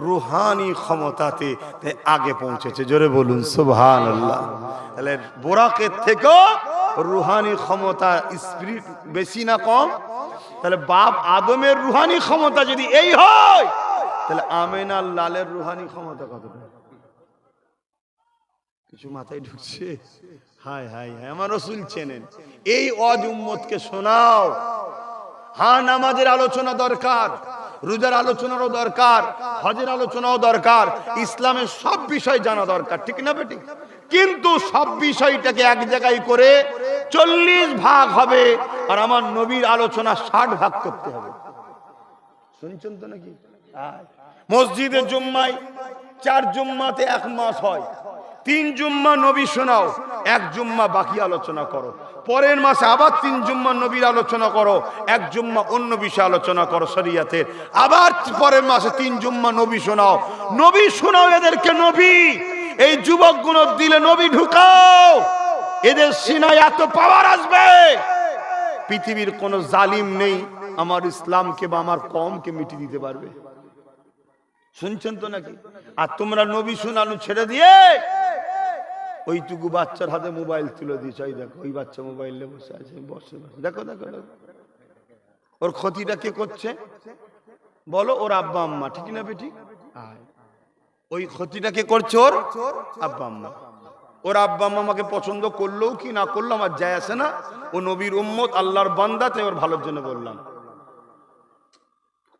রুহানি ক্ষমতাতে, তাই আগে পৌঁছেছে। জোরে বলুন সুবহানাল্লাহ। তাহলে বোরাকের থেকেও রুহানি ক্ষমতা, স্পিরিট বেশি না কম? তাহলে বাপ আদমের রুহানি ক্ষমতা যদি এই হয়, তাহলে আমেনার লালের রুহানি ক্ষমতা কতটা? কিছু মাথায় ঢুকছে? হায় হায় হায়, আমার রাসূল চেনেন। এই অজ উম্মতকে শোনাও। হ্যাঁ, নামাজের আলোচনা দরকার, রোজার আলোচনারও দরকার, হজের আলোচনাও দরকার, ইসলামের সব বিষয় জানা দরকার, ঠিক না বেটি? কিন্তু সব বিষয়টাকে এক জায়গায় করে 40 ভাগ হবে, আর আমার নবীর আলোচনা 60 ভাগ করতে হবে। শুনছেন তো নাকি? মসজিদে জুম্মায় 4 জুম্মাতে 1 মাস হয়, 3 জুম্মা নবী শোনাও, 1 জুম্মা বাকি আলোচনা করো, পরের মাসে আবার 3 জুম্মা নবীর আলোচনা করো, 1 জুম্মা অন্য বিষয়ে আলোচনা করো শরীয়তের, আবার পরের মাসে 3 জুম্মা নবী শোনাও। নবী শোনাও এদেরকে, নবী। এই যুবকগুলো দিলে নবী ঢুকাও, এদের সিনায় এত পাওয়ার আসবে, পৃথিবীর কোন জালিম নেই আমার ইসলামকে বা আমার কওমকে মিটিয়ে দিতে পারবে। শুনছেন তো নাকি? আর তোমরা নবী শোনানো ছেড়ে দিয়ে ওইটুকু বাচ্চার হাতে মোবাইল তুলে দিয়েছ, এই দেখো ওই বাচ্চা মোবাইল নিয়ে বসে আছে, বসে দেখো দেখো দেখো। ওর ক্ষতিটা কে করছে বলো? ওর আব্বা আম্মা, ঠিক না বেটি? ওই ক্ষতিটা কে করছে? ওর আব্বা আম্মা। ওর আব্বা আম্মা আমাকে পছন্দ করলো কি না করলো আমার যায় আসে না, ও নবীর উম্মত, আল্লাহর বান্দা, তাই ওর ভালোর জন্য বললাম।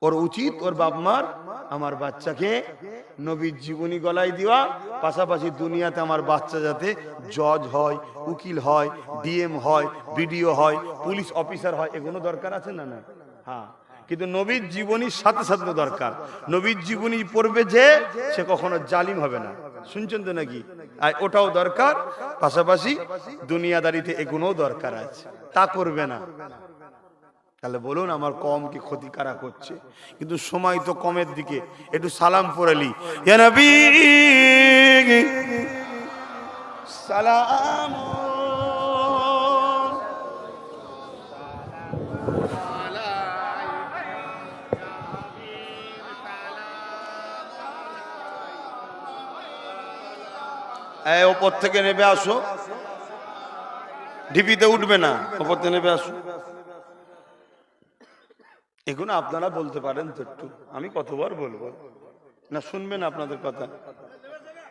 ওর উচিত ওর বাপ মার আমার বাচ্চাকে নবীর জীবনী গলায় দেওয়া, পাশাপাশি দুনিয়াতে আমার বাচ্চা যাতে জজ হয়, উকিল হয়, ডিএম হয়, বিডিও হয়, পুলিশ অফিসার হয়, এগুলো দরকার আছে না? না, হ্যাঁ। কিন্তু নবীর জীবনীর সাথে সাথে দরকার, নবীর জীবনী পড়বে যে সে কখনো জালিম হবে না। শুনছেন তো নাকি? আর ওটাও দরকার, পাশাপাশি দুনিয়াদারিতে এগুলোও দরকার আছে, তা করবে না। তাহলে বলুন আমার কম কি ক্ষতি কারা করছে? কিন্তু সময় তো কমের দিকে, একটু সালাম পড়ালি, ইয়া নবী সালাম। এই ওপর থেকে নেমে আসো, ঢিপিতে উঠবে না, ওপর থেকে নেমে আসো। এগুলো আপনারা বলতে পারেন তো একটু, আমি কতবার বলবো না? শুনবেন আপনাদের কথা?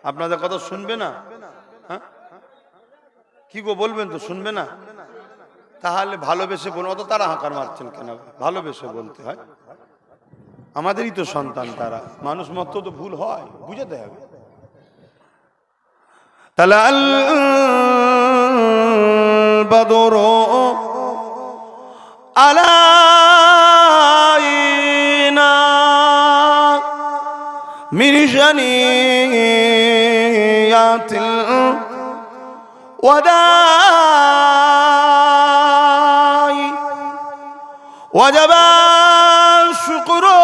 আপনাদের কথা শুনবে না? হ্যাঁ কি গো বলবেন তো, শুনবে না? তাহলে ভালোবেসে বলুন, অত তারা হাঁকার মারছেন কেন? ভালোবেসে বলতে হয়, আমাদেরই তো সন্তান তারা, মানুষ মত তো ভুল হয়, বুঝাতে হবে। তাহলে আল বদর আলাইনা মিন শানিয়াতিল ওয়াদাই ওয়াজাবা শুকরু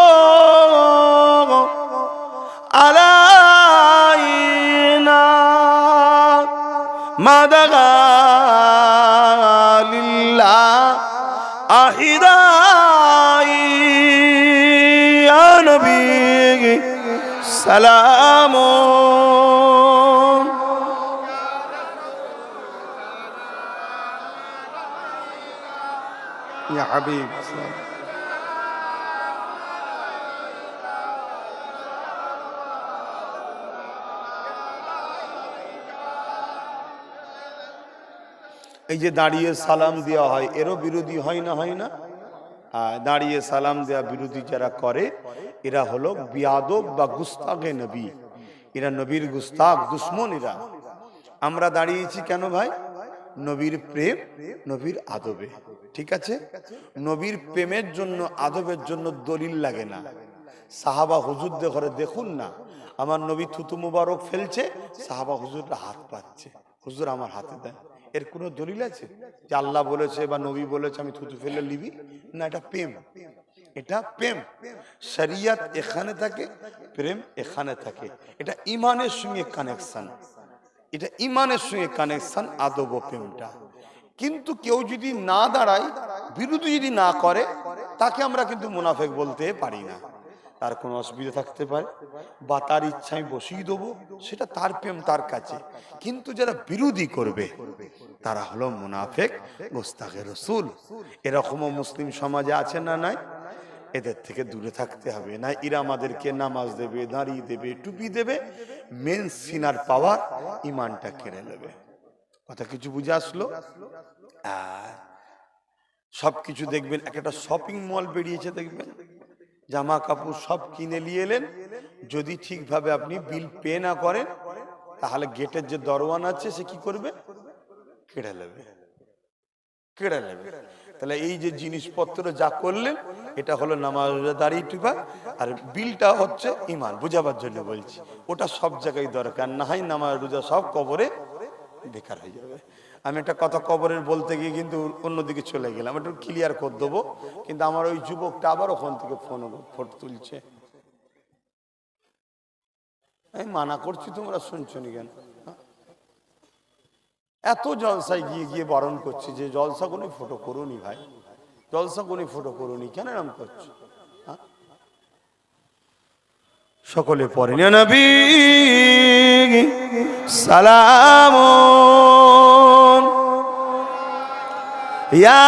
আলাইনা মাদাগা লিল্লাহ আহিদাই ইয়া নবী সালামুন ইয়া হাবিব। এই যে দাঁড়িয়ে সালাম দেওয়া হয়, এরও বিরোধী হয় না, হয় না? দাঁড়িয়ে সালাম দেওয়া বিরোধী যারা করে এরা হলো বিয়াদব বা গুস্তাগে নবী, এরা নবীর গুস্তাগ দুশ্মন এরা। আমরা দাঁড়িয়েছি কেন ভাই? নবীর প্রেম, নবীর আদবে, ঠিক আছে? নবীর প্রেমের জন্য, আদবের জন্য দলিল লাগে না। সাহাবা হুজুরদের ঘরে দেখুন না, আমার নবী থুতু মুবারক ফেলছে, সাহাবা হুজুররা হাত পাচ্ছে, হুজুর আমার হাতে দেন। এর কোনো দলিল আছে যে আল্লাহ বলেছে বা নবী বলেছে আমি থুতু ফেলে নিবি? না, এটা প্রেম, এটা প্রেম। শরিয়ত এখানে থাকে, প্রেম এখানে থাকে। এটা ইমানের সঙ্গে কানেকশন, এটা ইমানের সঙ্গে কানেকশন, আদব ও প্রেমটা। কিন্তু কেউ যদি না দাঁড়ায়, বিরোধী যদি না করে, তাকে আমরা কিন্তু মুনাফেক বলতে পারি না। তার কোনো অসুবিধা থাকতে পারে বা তার ইচ্ছায় বসিয়ে দেবো, সেটা তার প্রেম তার কাছে। কিন্তু যারা বিরোধী করবে তারা হলো মুনাফেক, গোস্তাগে রসুল। এরকমও মুসলিম সমাজে আছে না নাই? এদের থেকে দূরে থাকতে হবে। না এরা আমাদেরকে নামাজ দেবে, দাঁড়িয়ে দেবে, টুপি দেবে, মেন সিনার পাওয়ার ইমানটা কেড়ে নেবে। কথা কিছু বুঝে আসলো? সবকিছু দেখবেন, একটা শপিং মল বেরিয়েছে, দেখবেন জামা কাপড় সব কিনে নিয়ে এলেন, যদি ঠিকভাবে আপনি বিল পে না করেন, তাহলে গেটের যে দরওয়ান আছে সে কি করবে? কেড়ে নেবে, কেড়ে নেবে। তাহলে এই যে জিনিসপত্র যা করলেন, এটা হলো নামাজ দাঁড়িয়ে টিপা, আর বিলটা হচ্ছে ইমান, বোঝাবার জন্য বলছি। ওটা সব জায়গায় দরকার, না হয় নামাজ রোজা সব কবরে বেকার হয়ে যাবে। আমি একটা কথা কবরের বলতে গিয়ে কিন্তু অন্যদিকে চলে গেলাম, একটু ক্লিয়ার করে দেবো। কিন্তু আমার ওই যুবকটা আবার ওখান থেকে ফটো তুলছে, আমি মানা করছি, তোমরা শুনছো নি কেন? এত জলসায় গিয়ে গিয়ে বারণ করছি যে জলসা কোনো ফটো করুনি ভাই, জলসা কোনো ফটো করুনি, কেন এরকম করছো? সকলে পড়েন ইয়া নবী সালামুন ইয়া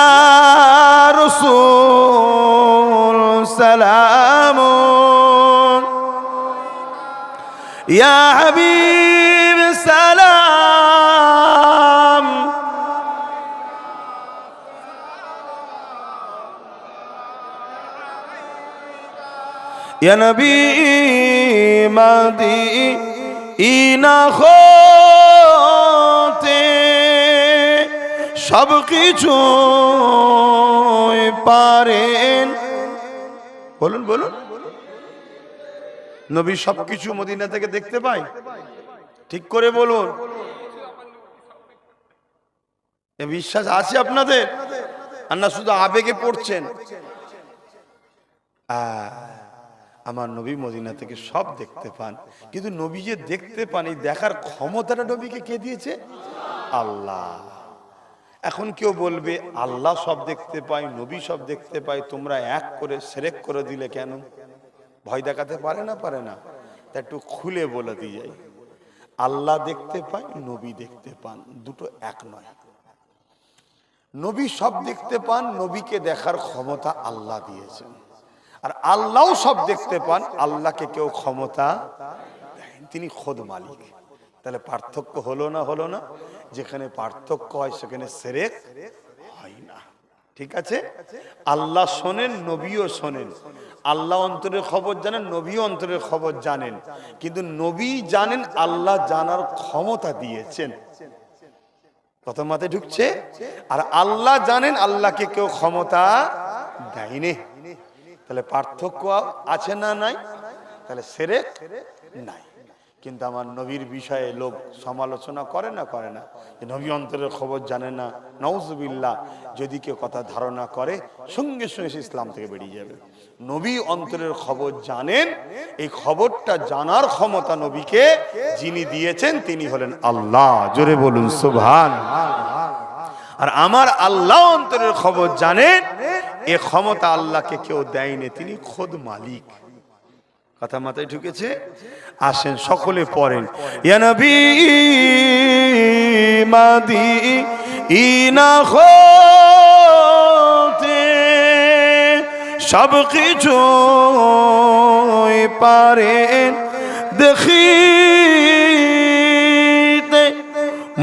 রাসূল সালামুন ইয়া হাবিব সালাম ইয়া নবী মদিনা হতে সব কিছু পারেন। বলুন বলুন, নবী সবকিছু মদিনা থেকে দেখতে পায়? ঠিক করে বলুন, এ বিশ্বাস আছে আপনাদের? আর না শুধু আবেগে পড়ছেন? আমার নবী মদিনা থেকে সব দেখতে পান। কিন্তু নবী যে দেখতে পান, এই দেখার ক্ষমতাটা নবীকে কে দিয়েছে? আল্লাহ। এখন কেউ বলবে আল্লাহ সব দেখতে পায়, নবী সব দেখতে পায়, তোমরা এক করে শিরক করে দিলে কেন? ভয় দেখাতে পারে না? পারে না? তা একটু খুলে বলে দিয়ে যাই, আল্লাহ দেখতে পায়, নবী দেখতে পান, দুটো এক নয়। নবী সব দেখতে পান, নবীকে দেখার ক্ষমতা আল্লাহ দিয়েছেন। আর আল্লাহও সব দেখতে পান, আল্লাহকে কেউ ক্ষমতা দেন, তিনি খোদ মালিক। তাহলে পার্থক্য হলো না? হলো না? যেখানে পার্থক্য হয় সেখানে শিরক হয় না। ঠিক আছে? আল্লাহ শোনেন, নবীও শোনেন। আল্লাহ অন্তরের খবর জানেন, নবীও অন্তরের খবর জানেন। কিন্তু নবী জানেন, আল্লাহ জানার ক্ষমতা দিয়েছেন। কথা মাথায় ঢুকছে? আর আল্লাহ জানেন, আল্লাহকে কেউ ক্ষমতা দেয়নি। তাহলে পার্থক্য আছে না নাই? তাহলে শিরক নাই। কিন্তু আমার নবীর বিষয়ে লোক সমালোচনা করে না? করে না? যে নবী অন্তরের খবর জানে না। নাউজুবিল্লাহ, যদি কেউ কথা ধারণা করে সঙ্গে সঙ্গে সে ইসলাম থেকে বেরিয়ে যাবে। নবী অন্তরের খবর জানেন। এই খবরটা জানার ক্ষমতা নবীকে যিনি দিয়েছেন তিনি হলেন আল্লাহ। জোরে বলুন সুবহানাল্লাহ। আর আমার আল্লাহ অন্তরের খবর জানেন, এ ক্ষমতা আল্লাহকে কেউ দেয়নি, তিনি খোদ মালিক। কথা মাথায় ঢুকেছে? আসেন সকলে পড়েন, ইয়া নবী মাদিনা হতে সব কিছু পারেন দেখিতে,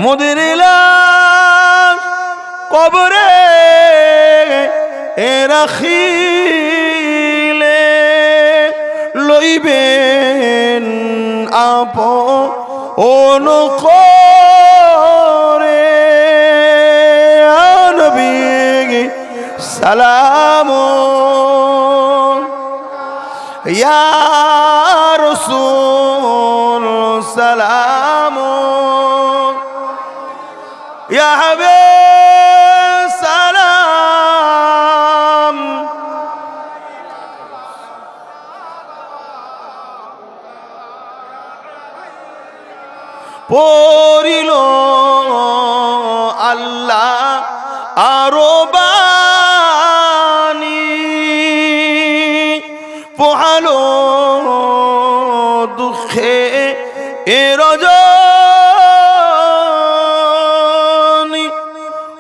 মোদের লাশ কবরে রাখিলে লইবেন আপন করে। নবী সালাম ইয়া রাসূল সালাম ইয়া হাবিব সালাম। পড়িল আল্লাহ আরো বাণী, পোহালো দুঃখে এ রজনী,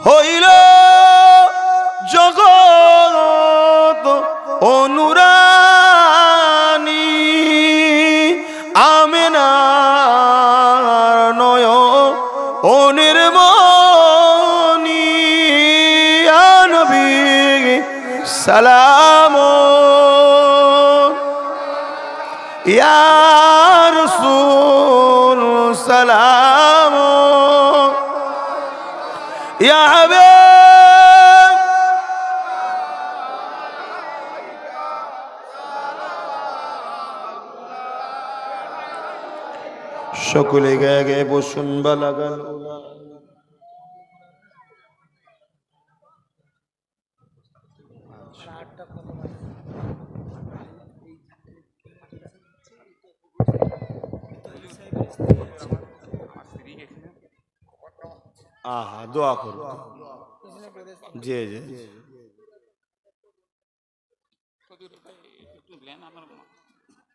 হইল জগৎ অনুরানী, আমেনার নয় অনির্মণি। ইয়া নবী সালাম ইয়া রাসূল সালাম ইয়া হাবিব। সকলে গায়ে গায়ে বসুন বালাগান। আহা দোয়া করো। জি জি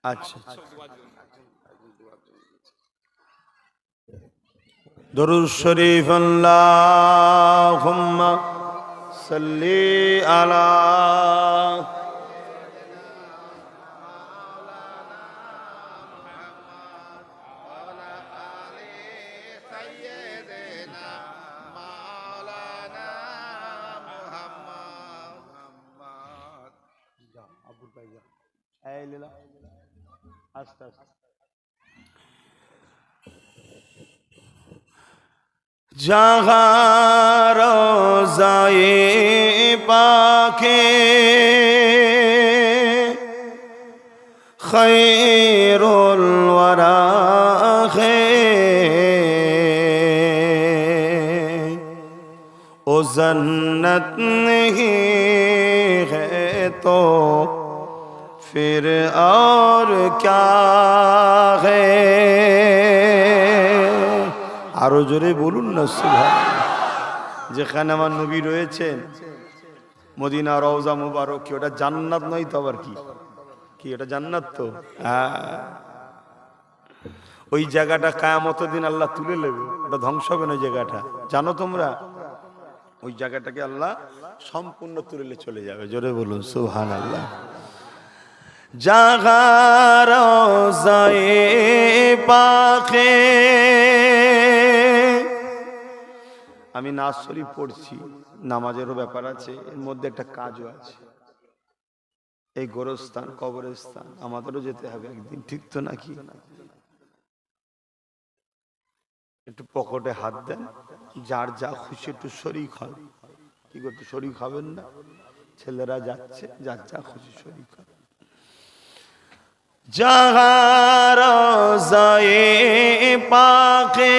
আচ্ছা। দরুদ শরীফ আল্লাহুম্মা সাল্লি আলা আস্তে আস্তে। जहाँ रोज़ाए पाके खैरुल वरा है, ओ जन्नत नहीं है तो फिर और क्या है। আরো জোরে বলুন না সুবহানাল্লাহ। যেখানে আমার নবী রয়েছেন মদিনা রওজা মুবারক, কি ওটা জান্নাত নয় তো আবার কি? কি ওটা জান্নাত তো? ওই জায়গাটা কিয়ামতের দিন আল্লাহ তুলে নেবে, ওটা ধ্বংস হবে না জায়গাটা, জানো তোমরা? ওই জায়গাটাকে আল্লাহ সম্পূর্ণ তুলে চলে যাবে। জোরে বলুন সুবহানাল্লাহ। জাগা রোজায়ে পাকে। আমি নাজ শরীফ পড়ছি, নামাজেরও ব্যাপার আছে, এর মধ্যে একটা কাজও আছে। এই গোরস্থান কবরস্থান আমাদেরও যেতে হবে একদিন, ঠিক তো নাকি? একটু পকেটে হাত দেন, যার যা খুশি একটু শরীক হন। কি করতে শরীক হবেন না? ছেলেরা যাচ্ছে, যার যা খুশি শরীক হন। জাগা রোজায়ে পাকে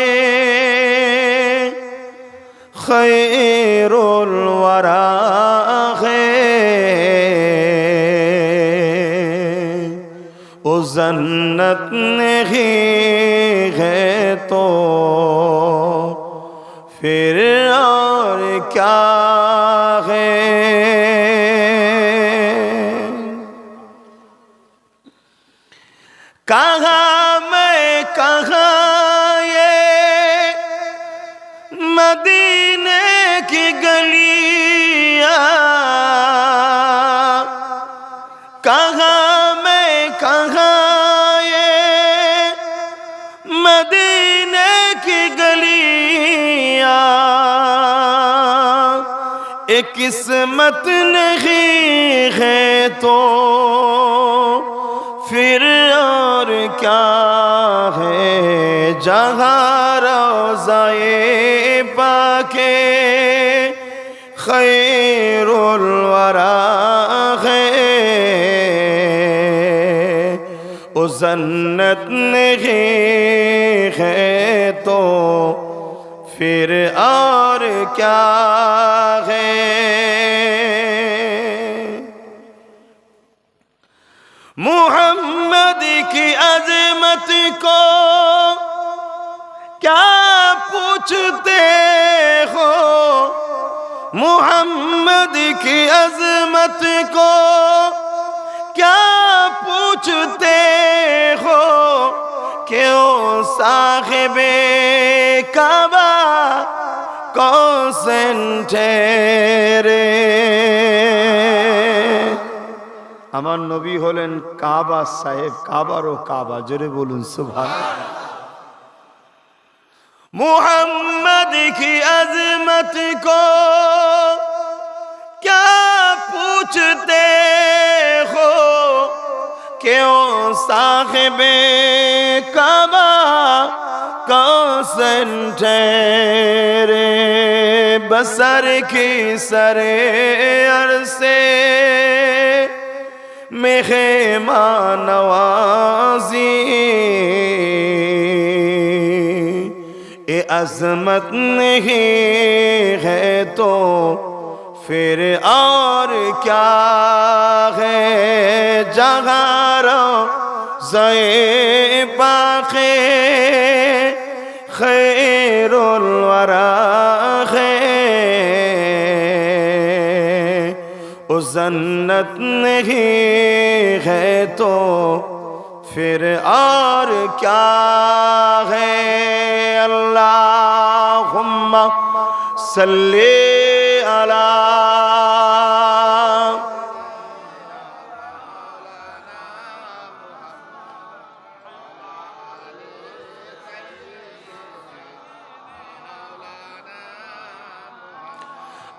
খৈরুল ওয়ারা ओ जन्नत नहीं है तो फिर और क्या है। कहाँ मैं कहाँ ये मदीने की गलियाँ, कहाँ मैं कहाँ ये मदीने की गलियाँ, एक किस्मत नहीं है तो फिर और क्या है। जहाँ रोज़ाए पाके खैरुल वरा है, ओ जन्नत नहीं है तो फिर और क्या है। मुहम्मद की अजमत को क्या पूछते हो, मुहम्मद की अजमत को क्या पूछते हो, क्यों साहिबे काबा কনসেন্ট্রেটে। আমার নবী হলেন কাবা সাহেব, কাবারও কাবা, জোরে বলুন সুবহানাল্লাহ। मुहम्मद की अजमत को क्या पूछते हो, क्यों साहिबे काबा कॉन्सेंट्रेटे। बसर की सरे अरसे मेहमान नवाजी, ये अजमत नहीं है तो फिर और क्या है। जहाँ रोज़ाए पाके खैरुल वरा है, ओ जन्नत नहीं है तो फिर और क्या है। अल्लाहुम्मा सल्ली अला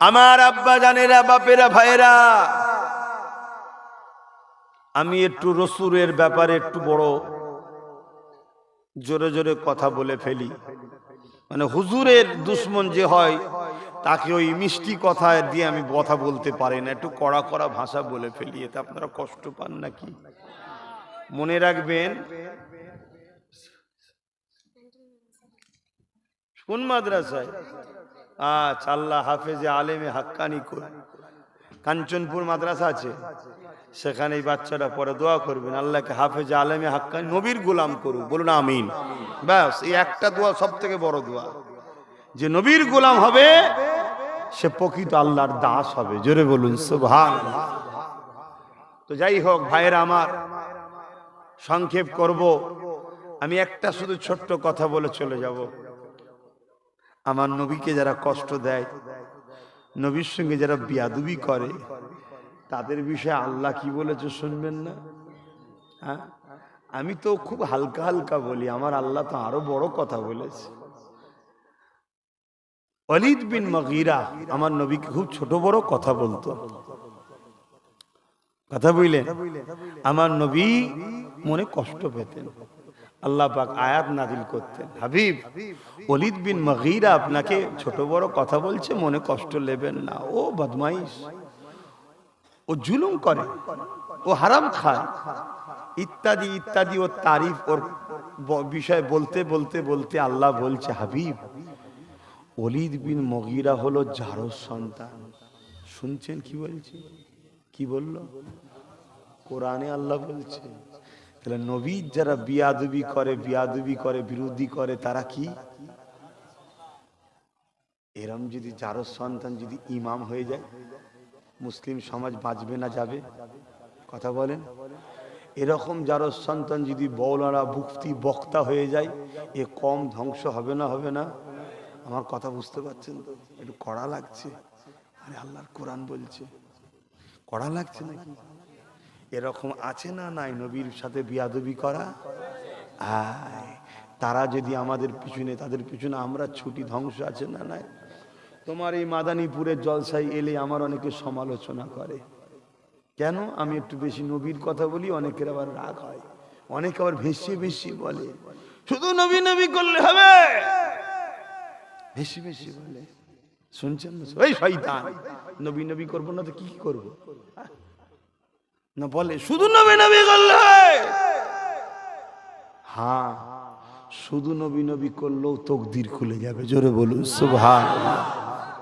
আমার আব্বা জানেরা, বাপেরা, ভাইরা, আমি একটু রসুলের ব্যাপারে একটু বড় জোরে জোরে কথা বলে ফেলি। মানে হুজুরের দুশ্মন যে হয় তাকে ওই মিষ্টি কথা দিয়ে আমি কথা বলতে পারি না, একটু কড়া কড়া ভাষা বলে ফেলি। এতে আপনারা কষ্ট পান নাকি? মনে রাখবেন, কোন মাদ্রাসায়? আচ্ছা, আল্লাহ হাফেজে আলেমে হাক্কানি করে কাঞ্চনপুর মাদ্রাসা আছে, সেখানে এই বাচ্চারা পরে দোয়া করবেন, আল্লাহকে হাফেজে আলেমে হাক্কানি নবীর গোলাম করুক। বলুন আমিন। ব্যাস, এই একটা দোয়া সব থেকে বড় দোয়া। যে নবীর গোলাম হবে সে প্রকৃত আল্লাহর দাস হবে। জোরে বলুন সুবহানাল্লাহ। তো যাই হোক ভাইয়েরা আমার, সংক্ষেপ করব। আমি একটা শুধু ছোট্ট কথা বলে চলে যাব। আমার নবীকে যারা কষ্ট দেয়, নবীর সঙ্গে যারা বিয়াদবি করে, তাদের বিষয়ে আল্লাহ কি বলেছে শুনবেন না? হ্যাঁ, আমি তো খুব হালকা হালকা বলি, আমার আল্লাহ তো আরো বড় কথা বলেছে। ওয়ালিদ বিন মুগীরা আমার নবীকে খুব ছোট বড় কথা বলতো। কথা বুঝলেন? আমার নবী মনে কষ্ট পেতেন, আল্লাহ পাক আয়াত নাযিল করতেন, হাবিব ওয়ালিদ বিন মুগীরা আপনাকে ছোট বড় কথা বলছে, মনে কষ্ট নেবেন না, ও বদমাইশ, ও জুলুম করে, ও হারাম খায়, ইত্যাদি ইত্যাদি। ওর তারিফ, ওর বিষয় বলতে বলতে বলতে আল্লাহ বলছে, হাবিব ওয়ালিদ বিন মুগীরা হলো জারজ সন্তান। শুনছেন কি বলছি? কি বলল? কোরআনে আল্লাহ বলছে। তাহলে নবীর যারা বিয়াদবি করে বিরোধী করে, তারা কি এরম যদি জারজ সন্তান যদি ইমাম হয়ে যায়, মুসলিম সমাজ বাঁচবে না যাবে? কথা বলেন। এরকম জারজ সন্তান যদি বওলারা মুফতি বক্তা হয়ে যায়, এ কম ধ্বংস হবে না? হবে না? আমার কথা বুঝতে পারছেন তো? একটু কড়া লাগছে, আরে আল্লাহর কোরআন বলছে, কড়া লাগছে নাকি? এরকম আছে না নাই নবীর সাথে বিয়াদবি করা? তারা যদি আমাদের পিছনে, তাদের পিছনে আমরা ছুটি, ধ্বংস আছে না নাই? তোমার এই মাদারীপুরের জলসায় এলে আমার অনেকে সমালোচনা করে, কেন আমি একটু বেশি নবীর কথা বলি, অনেকের আবার রাগ হয়, অনেকে আবার বেশি বেশি বলে শুধু নবী নবী করলে হবে, বেশি বেশি বলে। শুনছেন না? ওই শয়তান, নবী নবী করবো না তো কি করবো? না বলে শুধু নবী নবী করলে হয়। হ্যাঁ, শুধু নবী নবী করলেও তকদির খুলে যাবে। জোরে বলুন সুবহানাল্লাহ।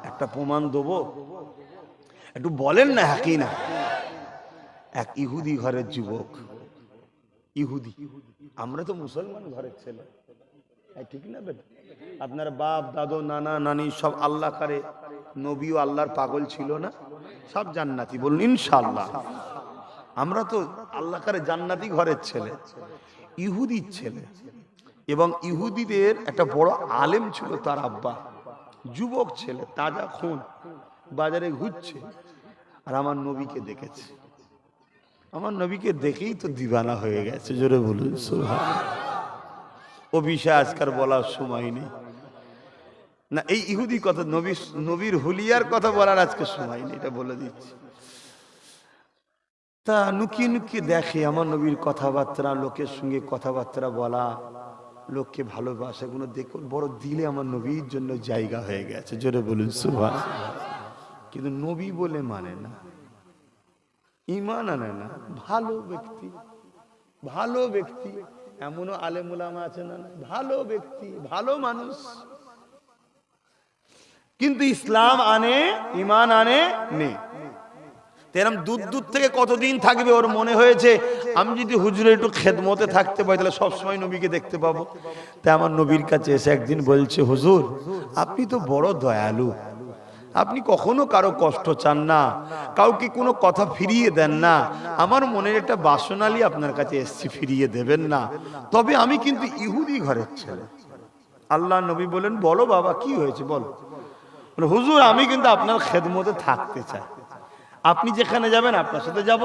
একটা প্রমাণ দেবো, একটু বলেন না, হাকি না। এক ইহুদি ঘরের যুবক, ইহুদি, আমরা তো মুসলমান ঘরের ছেলে, ঠিক না বেটা? আপনার বাপ দাদু নানা নানি সব আল্লাহ করে, নবীও আল্লাহর পাগল ছিল না? সব জান্নাতি, বলুন ইনশাআল্লাহ। আমরা তো আল্লাহ করে জান্নাতি ঘরের ছেলে, ইহুদির ছেলে। এবং ইহুদিদের একটা বড় আলেম ছিল তার আব্বা, যুবক ছেলে, তাজা খুন, বাজারে ঘুরছে, আর আমার নবীকে দেখেছে। আমার নবীকে দেখেই তো দিওয়ানা হয়ে গেছে। জোরে বলুন সুবহানাল্লাহ। ও বিষয় আজকাল বলার সময় নেই না, এই ইহুদি কথা, নবীর হুলিয়ার কথা বলার আজকে সময় নেই, এটা বলে দিচ্ছি। তা নুকিয়ে নুকিয়ে দেখে আমার নবীর কথাবার্তা, লোকের সঙ্গে কথাবার্তা বলা, লোককে ভালোবাসা, গুলো দেখুন বড় দিলে আমার নবীর জন্য জায়গা হয়ে গেছে। জোরে বলুন সুবহানাল্লাহ। কিন্তু নবী বলে মানে না, ঈমান আনে না। ভালো ব্যক্তি, ভালো ব্যক্তি, এমনও আলেম উলামা আছে না, ভালো ব্যক্তি, ভালো মানুষ, কিন্তু ইসলাম আনে, ঈমান আনে নেই। এরকম দূর দূর থেকে কতদিন থাকবে, ওর মনে হয়েছে আমি যদি হুজুরের একটু খেদমতে থাকতে পারি তাহলে সবসময় নবীকে দেখতে পাবো। তাই আমার নবীর কাছে এসে একদিন বলছে, হুজুর আপনি তো বড় দয়ালু, আপনি কখনো কারো কষ্ট চান না, কাউকে কোনো কথা ফিরিয়ে দেন না, আমার মনের একটা বাসনালি আপনার কাছে এসছি, ফিরিয়ে দেবেন না? তবে আমি কিন্তু ইহুদি ঘরের ছেলে। আল্লাহ নবী বলেন, বলো বাবা কি হয়েছে বলো। হুজুর আমি কিন্তু আপনার খেদমতে থাকতে চাই, আপনি যেখানে যাবেন আপনার সাথে যাব,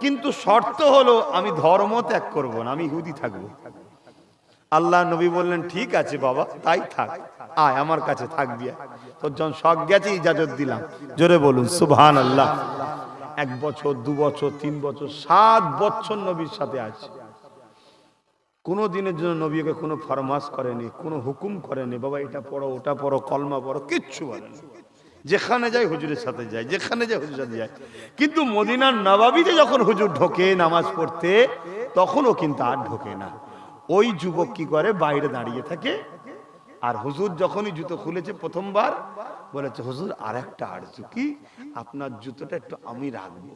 কিন্তু শর্ত হলো আমি ধর্ম ত্যাগ করবো না, আমি ইহুদি থাকবো। আল্লাহ নবী বললেন, ঠিক আছে বাবা তাই থাক, আয় আমার কাছে থাকবি, তোর যখন শখ গেছে ইজাজত দিলাম। জোরে বলুন সুবহানাল্লাহ। 1 বছর 2 বছর 3 বছর 7 বছর নবীর সাথে আছে। কোনো দিনের জন্য নবীকে কোনো ফরমাস করেনি, কোনো হুকুম করেনি, বাবা এটা পড়ো ওটা পড়ো কলমা পড়ো, কিচ্ছু বলেনি। যেখানে যায় হুজুরের সাথে যায়, যেখানে যায় হুজুরের সাথে যায়। কিন্তু মদিনার নবাবিতে যখন হুজুর ঢোকে নামাজ পড়তে, তখনও কিন্তু আর ঢোকে না। ওই যুবক কি করে, বাইরে দাঁড়িয়ে থাকে। আর হুজুর যখনই জুতো খুলেছে প্রথমবার, বলেছে হুজুর আর একটা আরজু, কি আপনার জুতোটা একটু আমি রাখবো।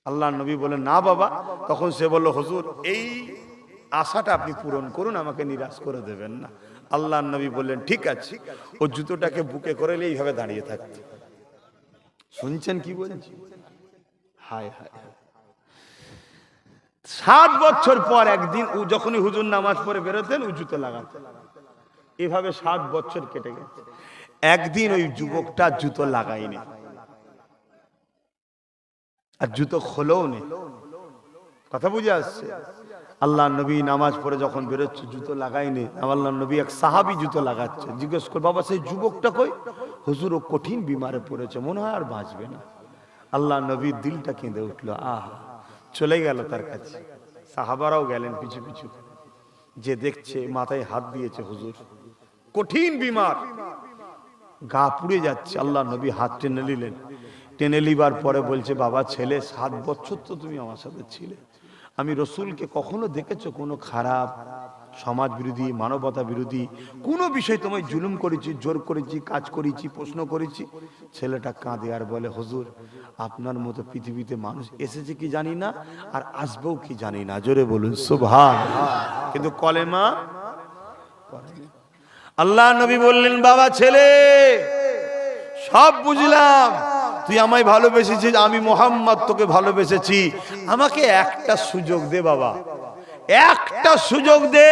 আল্লাহ নবী বলেন, না বাবা। তখন সে বলল, হুজুর এই আশাটা আপনি পূরণ করুন, আমাকে নিরাশ করে দেবেন না। আল্লাহ নবী বললেন, ঠিক আছে। ও জুতোটাকে বুকে করে এইভাবে দাঁড়িয়ে থাকতে। শুনছেন কি বলছি? হায় হায়। 7 বছর পর একদিন ও যখনই হুজুর নামাজ পড়ে বেরোতেন, ও জুতো লাগাতেন। এভাবে 7 বছর কেটে গেছে। একদিন ওই যুবকটা জুতো লাগায়নি, আর জুতো খোলেও নেই। কথা বুঝে আসছে? আল্লাহ নবী নামাজ পড়ে যখন বেরোচ্ছে জুতো লাগাইনি, আল্লাহ নবী এক সাহাবী জুতো লাগাচ্ছে, জিজ্ঞেস করে বাবা সেই যুবকটা কই? হুজুর ও কঠিন বিমারে পড়েছে, মনে হয় আর বাঁচবে না। আল্লাহ নবীর দিলটা কেঁদে উঠলো, আহা, চলে গেল তার কাছে। সাহাবারাও গেলেন পিছু পিছু, যে দেখছে মাথায় হাত দিয়েছে হুজুর, কঠিন বিমার, গা পুড়ে যাচ্ছে। আল্লাহ নবী হাত টেনে নিলেন, টেনে লিবার পরে বলছে বাবা ছেলে, 7 বছর তো তুমি আমার সাথে ছিলে, আমি রসুলকে কখনো দেখেছো কোনো খারাপ, সমাজ বিরোধী, মানবতা বিরোধী কোনো বিষয় তোমায় জুলুম করেছি, জোর করেছি, কাজ করেছি, প্রশ্ন করেছি? ছেলেটা কাঁদে আর বলে হুজুর আপনার মতো পৃথিবীতে মানুষ এসেছে কি জানি না, আর আসবেও কি জানি না, জোরে বলুন সুবহানাল্লাহ, কিন্তু কলেমা পড়েনি। আল্লাহ নবী বললেন বাবা ছেলে, সব বুঝলাম, তুই আমায় ভালোবেসেছিস, আমি মোহাম্মদ তোকে ভালোবেসেছি, আমাকে একটা সুযোগ দে বাবা, একটা সুযোগ দে।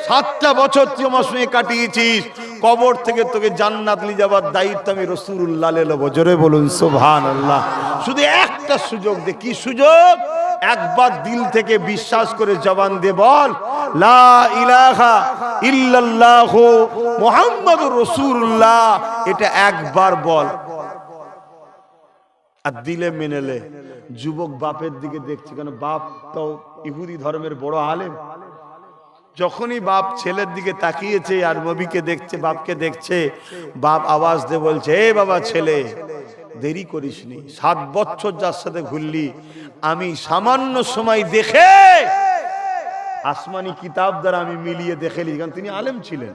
7টা বছর তুই আমার সঙ্গে কাটিয়েছিস, কবর থেকে তোকে জান্নাত নিয়ে যাবার দায়িত্ব আমি রাসূলুল্লাহ নেব, জোরে বলুন সুবহানাল্লাহ। শুধু একটা সুযোগ দে। কি সুযোগ? একবার দিল থেকে বিশ্বাস করে জবান দিয়ে বল লা ইলাহা ইল্লাল্লাহু মুহাম্মাদুর রাসূলুল্লাহ, এটা একবার বল, আর দিলে মেনেলে। যুবক বাপের দিকে দেখছে, কেন বাপ তো ইহুদি ধর্মের বড় আলেম। যখনই বাপ ছেলের দিকে তাকিয়েছে আর নবীকে দেখছে, বাপকে দেখছে, বাপ আওয়াজ দিয়ে বলছে এ বাবা ছেলে, দেরি করিসনি, 7 বছর যার সাথে ঘুরলি, আমি সামান্য সময় দেখে আসমানি কিতাব দ্বারা আমি মিলিয়ে দেখেলি, কারণ তিনি আলেম ছিলেন,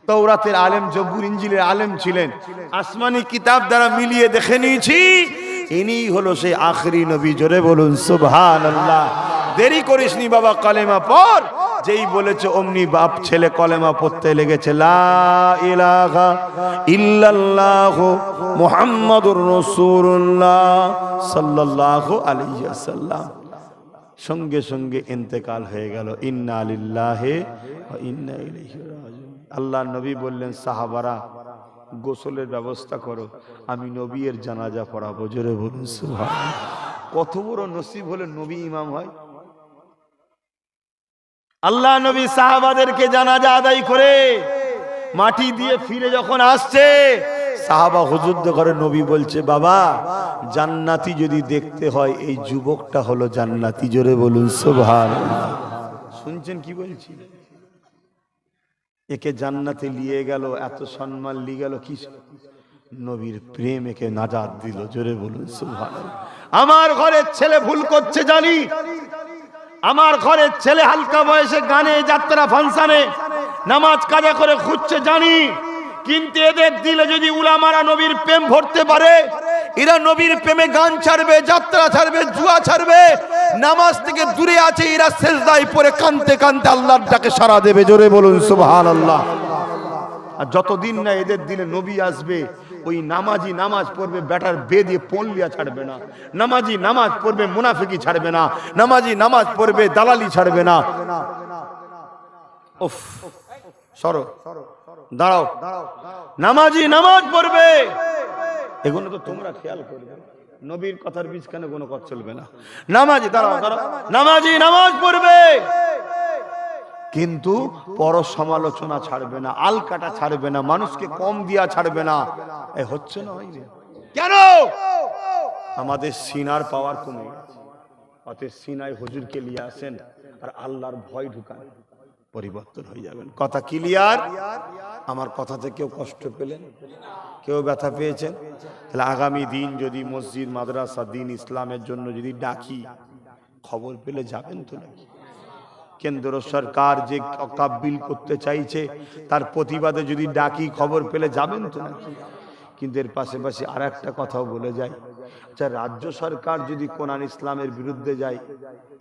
তাওরাতের আলেম, জবুর ইনজিলের আলেম ছিলেন, আসমানি কিতাব দ্বারা মিলিয়ে দেখে নিয়েছি, ইনি হলো সেই আখরি নবী, জোরে বলুন সুবহানাল্লাহ। দেরি করিসনি বাবা, কলেমা পড়। যেই বলেছে অমনি বাপ ছেলে কলেমা পড়তে লেগেছে, লা ইলাহা ইল্লাল্লাহু মুহাম্মাদুর রাসূলুল্লাহ সাল্লাল্লাহু আলাইহি ওয়াসাল্লাম। সঙ্গে সঙ্গে ইন্তেকাল হয়ে গেল। ইন্না লিল্লাহি ওয়া ইন্না ইলাইহি রাজিউন। আল্লাহ নবী বললেন সাহাবারা গোসলের ব্যবস্থা করো, আমি নবীর জানাজা পড়াবো, জোরে বলুন সুবহানাল্লাহ। কত বড় নসিব হলে নবী ইমাম হয়। আল্লাহ নবী সাহাবাদেরকে জানাজা আদায় করে মাটি দিয়ে ফিরে যখন আসছে, সাহাবা হুজুরদের ঘরে নবী বলছে বাবা জান্নাতি যদি দেখতে হয় এই যুবকটা হলো জান্নাতি, জোরে বলুন সুবহানাল্লাহ। শুনছেন কি বলছি? একে জান্নাতে নিয়ে গেল, এত সম্মান নিয়ে গেল কি? নবীর প্রেম একে নাজাত দিল, জোরে বলুন সুবহানাল্লাহ। আমার ঘরের ছেলে ভুল করছে জানি, আমার ঘরের ছেলে হালকা বয়সে গানে, যাত্রা, ফাংশনে, নামাজ কাজা করে খুঁজছে জানি, কিন্তু এদের দিলে যদি উলামারা নবীর প্রেম ভরতে পারে, এরা নবীর প্রেমে গান ছাড়বে, যাত্রা ছাড়বে, জুয়া ছাড়বে, নামাজ থেকে দূরে আছে, এরা সেজদায় পড়ে কাঁদতে কাঁদতে আল্লাহর ডাকে সাড়া দেবে, জোরে বলুন সুবহানাল্লাহ। আর যতদিন না এদের দিলে নবী আসবে, ওই নামাজি নামাজ পড়বে, বেটার বে দিয়ে পল্লিয়া ছাড়বে না, নামাজি নামাজ পড়বে, মুনাফিকি ছাড়বে না, নামাজি নামাজ পড়বে, দালালি ছাড়বে না। উফ, সরো, দাঁড়াও, নামাজি নামাজ পড়বে, এগুলো তো তোমরা খেয়াল করবে, নবীর কথার বিছখানে কোনো কথা চলবে না। নামাজি, দাঁড়াও দাঁড়াও, নামাজি নামাজ পড়বে, কিন্তু পর সমালোচনা ছাড়বে না, আলকাটা ছাড়বে না, মানুষকে কম দিয়া ছাড়বে না। এ হচ্ছে না, হয়নি কেন? আমাদের সিনার পাওয়ার কমে গেছে। অতএব সিনায় হুজুরকে নিয়ে আসেন আর আল্লাহর ভয় ঢুকান, পরিবর্তন হয়ে যাবেন। কথা ক্লিয়ার? আমার কথাতে কেউ কষ্ট পেলেন, কেউ ব্যথা পেয়েছেন? তাহলে আগামী দিন যদি মসজিদ, মাদ্রাসা, দিন ইসলামের জন্য যদি ডাকি, খবর পেলে যাবেন তো নাকি? কেন্দ্র সরকার যে কাবিল করতে চাইছে তার প্রতিবাদে যদি ডাকি, খবর পেলে যাবেন তো নাকি? কিন্তু এর পাশাপাশি আর একটা কথাও বলে যায়, আচ্ছা রাজ্য সরকার যদি কোরআন ইসলামের বিরুদ্ধে যায়,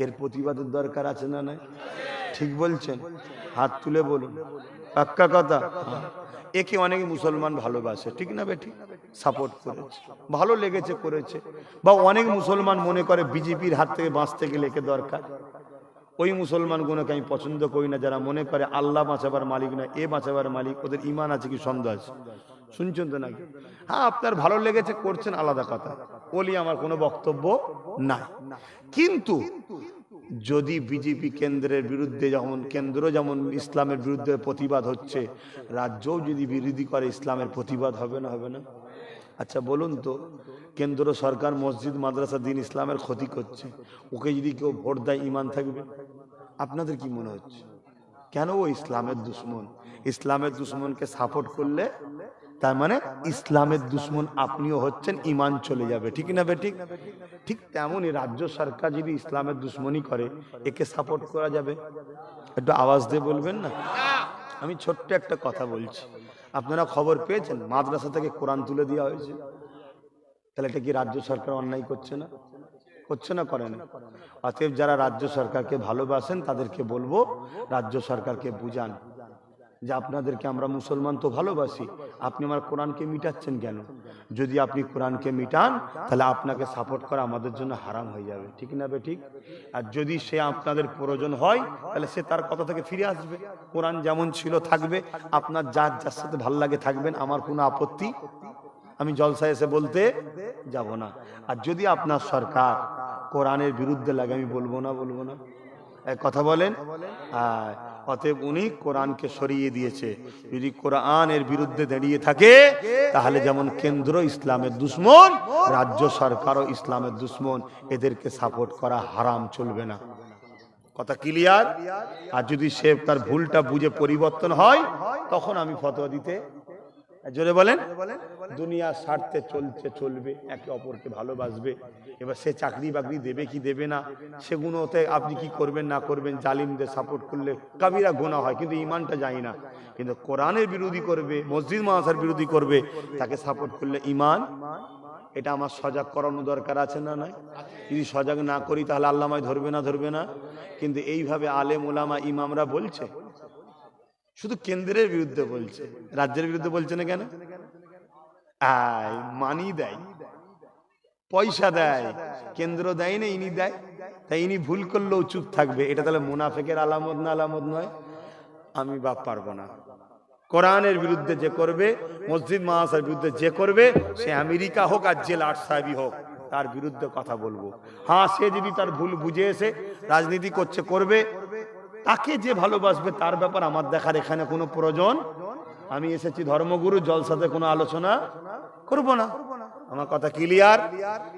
এর প্রতিবাদের দরকার আছে না নাই? ঠিক বলছেন? হাত তুলে বলুন, পাক্কা কথা। একে অনেক মুসলমান ভালোবাসে, ঠিক না বেঠিক? সাপোর্ট করেছে, ভালো লেগেছে, করেছে। বা অনেক মুসলমান মনে করে বিজেপির হাত থেকে বাঁচতে গেলে একে দরকার। ওই মুসলমানগুলোকে আমি পছন্দ করি না যারা মনে করে আল্লাহ বাঁচাবার মালিক না, এ বাঁচাবার মালিক। ওদের ইমান আছে কি সন্দেহ আছে? শুনছেন তো নাকি? হ্যাঁ, আপনার ভালো লেগেছে, করছেন, আলাদা কথা, বলি আমার কোনো বক্তব্য নাই। কিন্তু যদি বিজেপি কেন্দ্রের বিরুদ্ধে কেন্দ্র যেমন ইসলামের বিরুদ্ধে প্রতিবাদ হচ্ছে, রাজ্যও যদি বিরোধী করে ইসলামের প্রতিবাদ হবে না? হবে না? আচ্ছা বলুন তো, কেন্দ্র সরকার মসজিদ মাদ্রাসা দিন ইসলামের ক্ষতি করছে, ওকে যদি কেউ ভোট দেয় ঈমান থাকবে? আপনাদের কি মনে হচ্ছে? কেন? ও ইসলামের দুশ্মন। ইসলামের দুশ্মনকে সাপোর্ট করলে তার মানে ইসলামের দুশ্মন আপনিও হচ্ছেন, ঈমান চলে যাবে। ঠিক না বেঠিক? ঠিক তেমনই রাজ্য সরকার যদি ইসলামের দুশ্মনী করে, একে সাপোর্ট করা যাবে? একটু আওয়াজ দিয়ে বলবেন না? আমি ছোট্ট একটা কথা বলছি, আপনারা খবর পেয়েছেন মাদ্রাসা থেকে কোরআন তুলে দেওয়া হয়েছে। তাহলে এটা কি রাজ্য সরকার অন্যায় করছে না? করছে না? করে না? অতএব যারা রাজ্য সরকারকে ভালোবাসেন তাদেরকে বলবো, রাজ্য সরকারকে বুঝান যে আপনাদেরকে আমরা মুসলমান তো ভালোবাসি, আপনি আমার কোরআনকে মিটাচ্ছেন কেন? যদি আপনি কোরআনকে মিটান তাহলে আপনাকে সাপোর্ট করা আমাদের জন্য হারাম হয়ে যাবে। ঠিক না বেঠিক? আর যদি সে আপনাদের প্রয়োজন হয় তাহলে সে তার কথা থেকে ফিরে আসবে, কোরআন যেমন ছিল থাকবে, আপনার যার যার সাথে ভাল লাগে থাকবেন, আমার কোনো আপত্তি, আমি জলসায় এসে বলতে যাব না। আর যদি আপনার সরকার কোরআনের বিরুদ্ধে লাগে, আমি বলবো না? বলবো না? এক কথা বলেন। অতএব উনি কোরআনকে সরিয়ে দিয়েছে। যদি কোরআনের বিরুদ্ধে দাঁড়িয়ে থাকে তাহলে যেমন কেন্দ্র ইসলামের দুশ্মন, রাজ্য সরকারও ইসলামের দুশ্মন, এদেরকে সাপোর্ট করা হারাম, চলবে না। কথা ক্লিয়ার? আর যদি সে তার ভুলটা বুঝে পরিবর্তন হয় তখন আমি ফতোয়া দিতে, জোরে বলেন, দুনিয়ার স্বার্থে চলছে, চলবে, একে অপরকে ভালোবাসবে। এবার সে চাকরি বাকরি দেবে কি দেবে না সেগুলোতে আপনি কি করবেন না করবেন, জালিমদের সাপোর্ট করলে কাবিরা গুনাহ হয়, কিন্তু ঈমানটা যায় না। কিন্তু কোরআনের বিরোধী করবে, মসজিদ মাদ্রাসার বিরোধী করবে, তাকে সাপোর্ট করলে ঈমান, এটা আমার সজাগ করানো দরকার আছে না? নাই? যদি সজাগ না করি তাহলে আল্লাহ আমায় ধরবে না? ধরবে না? কিন্তু এইভাবে আলেম ওলামা ইমামরা বলছে, শুধু কেন্দ্রের বিরুদ্ধে বলছে, রাজ্যের বিরুদ্ধে বলছে না কেন? মানি দেয়, পয়সা দেয়, কেন্দ্র দেয় না, ইনি দেয়, তাই ইনি ভুল করলেও চুপ থাকবে। এটা তাহলে মুনাফিকের আলামত না? আলামত নয়? আমি বাপ পারবো না। কোরআনের বিরুদ্ধে যে করবে, মসজিদ মাদ্রাসার বিরুদ্ধে যে করবে, সে আমেরিকা হোক আর যে লাট সাহেবই হোক, তার বিরুদ্ধে কথা বলবো। হ্যাঁ, সে যদি তার ভুল বুঝে এসে রাজনীতি করছে, করবে, তাকে যে ভালোবাসবে তার ব্যাপার আমার দেখার এখানে কোনো প্রয়োজন। আমি এসেছি ধর্মগুরু, জলসাতে কোনো আলোচনা করব না। আমার কথা ক্লিয়ার?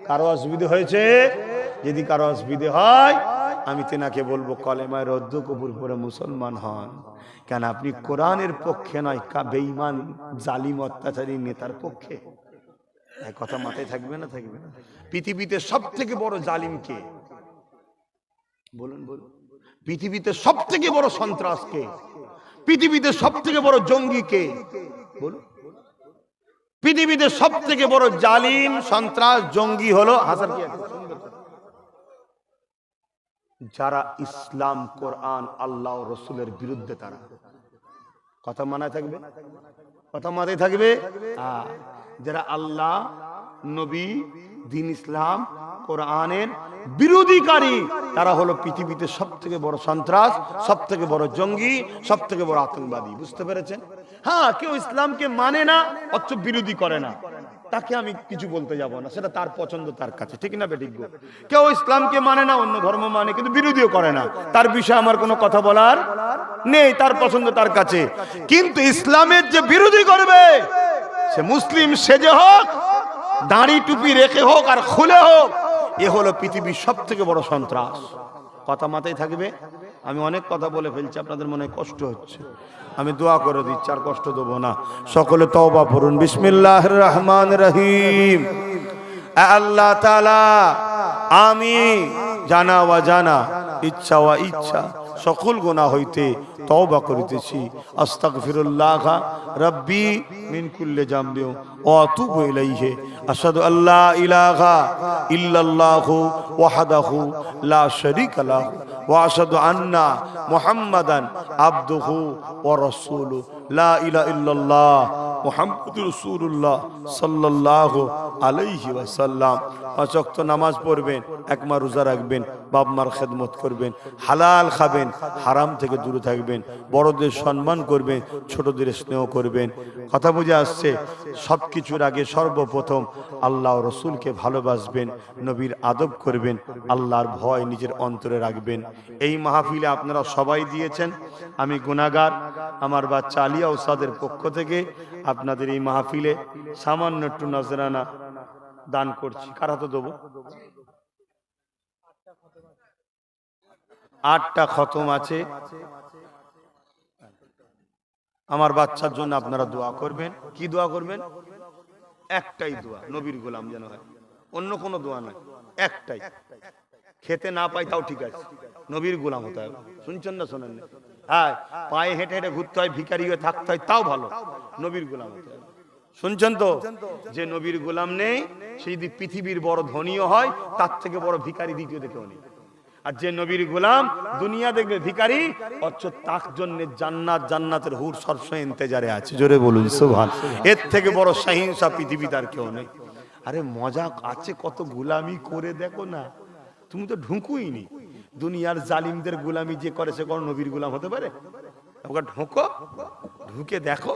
কারো অসুবিধা হয়েছে? যদি কারো অসুবিধা হয় আমি তেনাকে বলবো কলেমায় রদ্দ কবুল করে মুসলমান হন। কেন আপনি কোরআনের পক্ষে নয়, বেঈমান জালিম অত্যাচারী নেতার পক্ষে। এক কথা মাথায় থাকবে না? থাকবে না? পৃথিবীতে সব থেকে বড় জালিম কে? বলুন বলুন। পৃথিবীতে সব থেকে বড় সন্ত্রাস কে? পৃথিবীতে সব থেকে বড় জঙ্গি কে? বলুন। পৃথিবীতে সব থেকে বড় জালিম সন্ত্রাস জঙ্গি হলো হাসান কি যারা ইসলাম, কোরআন, আল্লাহ রসুলের বিরুদ্ধে, তারা। কথা মানায় থাকবে? কথা মাথায় থাকবে? যারা আল্লাহ, নবী, দ্বীন ইসলাম, কোরআনের বিরোধীকারী, তারা হলো পৃথিবীতে সব থেকে বড় সন্ত্রাস, সব থেকে বড় জঙ্গি, সব থেকে বড় আতঙ্কবাদী। বুঝতে পেরেছেন? হ্যাঁ, কেউ ইসলামকে মানে না অথচ বিরোধী করে না, তাকে আমি কিছু বলতে যাব না, সেটা তার পছন্দ, তার কাছে। ঠিক না বেঠিক? কেউ ইসলামকে মানে না, অন্য ধর্ম মানে, কিন্তু বিরোধীও করে না, তার বিষয়ে আমার কোনো কথা বলার নেই, তার পছন্দ তার কাছে। কিন্তু ইসলামের যে বিরোধী করবে, সে মুসলিম সেজে হোক, দাড়ি টুপি রেখে হোক আর খুলে হোক, এ হলো পৃথিবীর সব থেকে বড় সন্ত্রাস। কথা মাথায় থাকবে? আমি অনেক কথা বলে ফেলছি, আপনাদের মনে কষ্ট হচ্ছে, আমি দোয়া করে দিচ্ছি, আর কষ্ট দেবো না। সকলে তওবা পড়ুন। বিসমিল্লাহির রহমানির রহিম। আল্লাহ তাআলা, আমি জানা ওয়া জানা, ইচ্ছা ওয়া ইচ্ছা সকল গুনাহ হইতে তওবা করিতেছি। আস্তাগফিরুল্লাহ রাব্বি মিন কুল্লি জামবি ওয়া আতুবু ইলাইহি। আশহাদু আল্লা ইলাহা ইল্লাল্লাহু ওয়াহদাহু লা শারীকা লাহু ওয়া আশহাদু আন্না মুহাম্মাদান আবদুহু ওয়া রাসূলুহু। লা ইলাহা ইল্লাল্লাহ মুহাম্মাদুর রাসূলুল্লাহ সাল্লাল্লাহু আলাইহি ওয়াসাল্লাম। 5 ওয়াক্ত নামাজ পড়বেন, একমা রোজা রাখবেন, বাপ মার খেদমত করবেন, হালাল খাবেন, হারাম থেকে দূরে থাকবেন, বড়দের সম্মান করবেন, ছোটদের স্নেহ করবেন। কথা বুঝে আসছে? সব কিছুর আগে সর্বপ্রথম আল্লাহ রসুলকে ভালোবাসবেন, নবীর আদব করবেন, আল্লাহর ভয় নিজের অন্তরে রাখবেন। এই মাহফিলে আপনারা সবাই দিয়েছেন, আমি গুনাহগার। আমার বাচ্চা আলিয়া উস্তাদের পক্ষ থেকে আপনাদের এই মাহফিলে সামান্য একটু নজরানা দান করছি। কার হাতে দেবো? 8টা খতম আছে। আমার বাচ্চার জন্য আপনারা দোয়া করবেন। কি দোয়া করবেন? একটাই দোয়া, নবীর গোলাম যেন হয়, অন্য কোনো দোয়া নয়, একটাই। খেতে না পাই তাও ঠিক আছে, নবীর গোলাম হতে হবে। শুনছেন না শোনেন না? হ্যাঁ, পায়ে হেঁটে হেঁটে ঘুরতে হয়, ভিখারি হয়ে থাকতে হয়, তাও ভালো, নবীর গোলাম হতে হবে। শুনছেন তো? যে নবীর গোলাম নেই সে যদি পৃথিবীর বড় ধনীও হয়, তার থেকে বড় ভিখারি দ্বিতীয় দেখেও নেই। আর যে নবীর গোলাম দুনিয়া দেখবে ভিখারি, অথচ তার জন্য জান্নাত, জান্নাতের হুর সবসময় ইন্তজারে আছে। জোরে বলুন সুবহান। এর থেকে বড় সহিংসা পৃথিবীতে আর কেউ নেই। আরে মজা আছে, কত গোলামি করে দেখো না, তুমি তো ঢুকুই নি। দুনিয়ার জালিমদের গোলামি যে করে সে কোনো নবীর গোলাম হতে পারে? ওকে ঢোকো, ঢুকে দেখো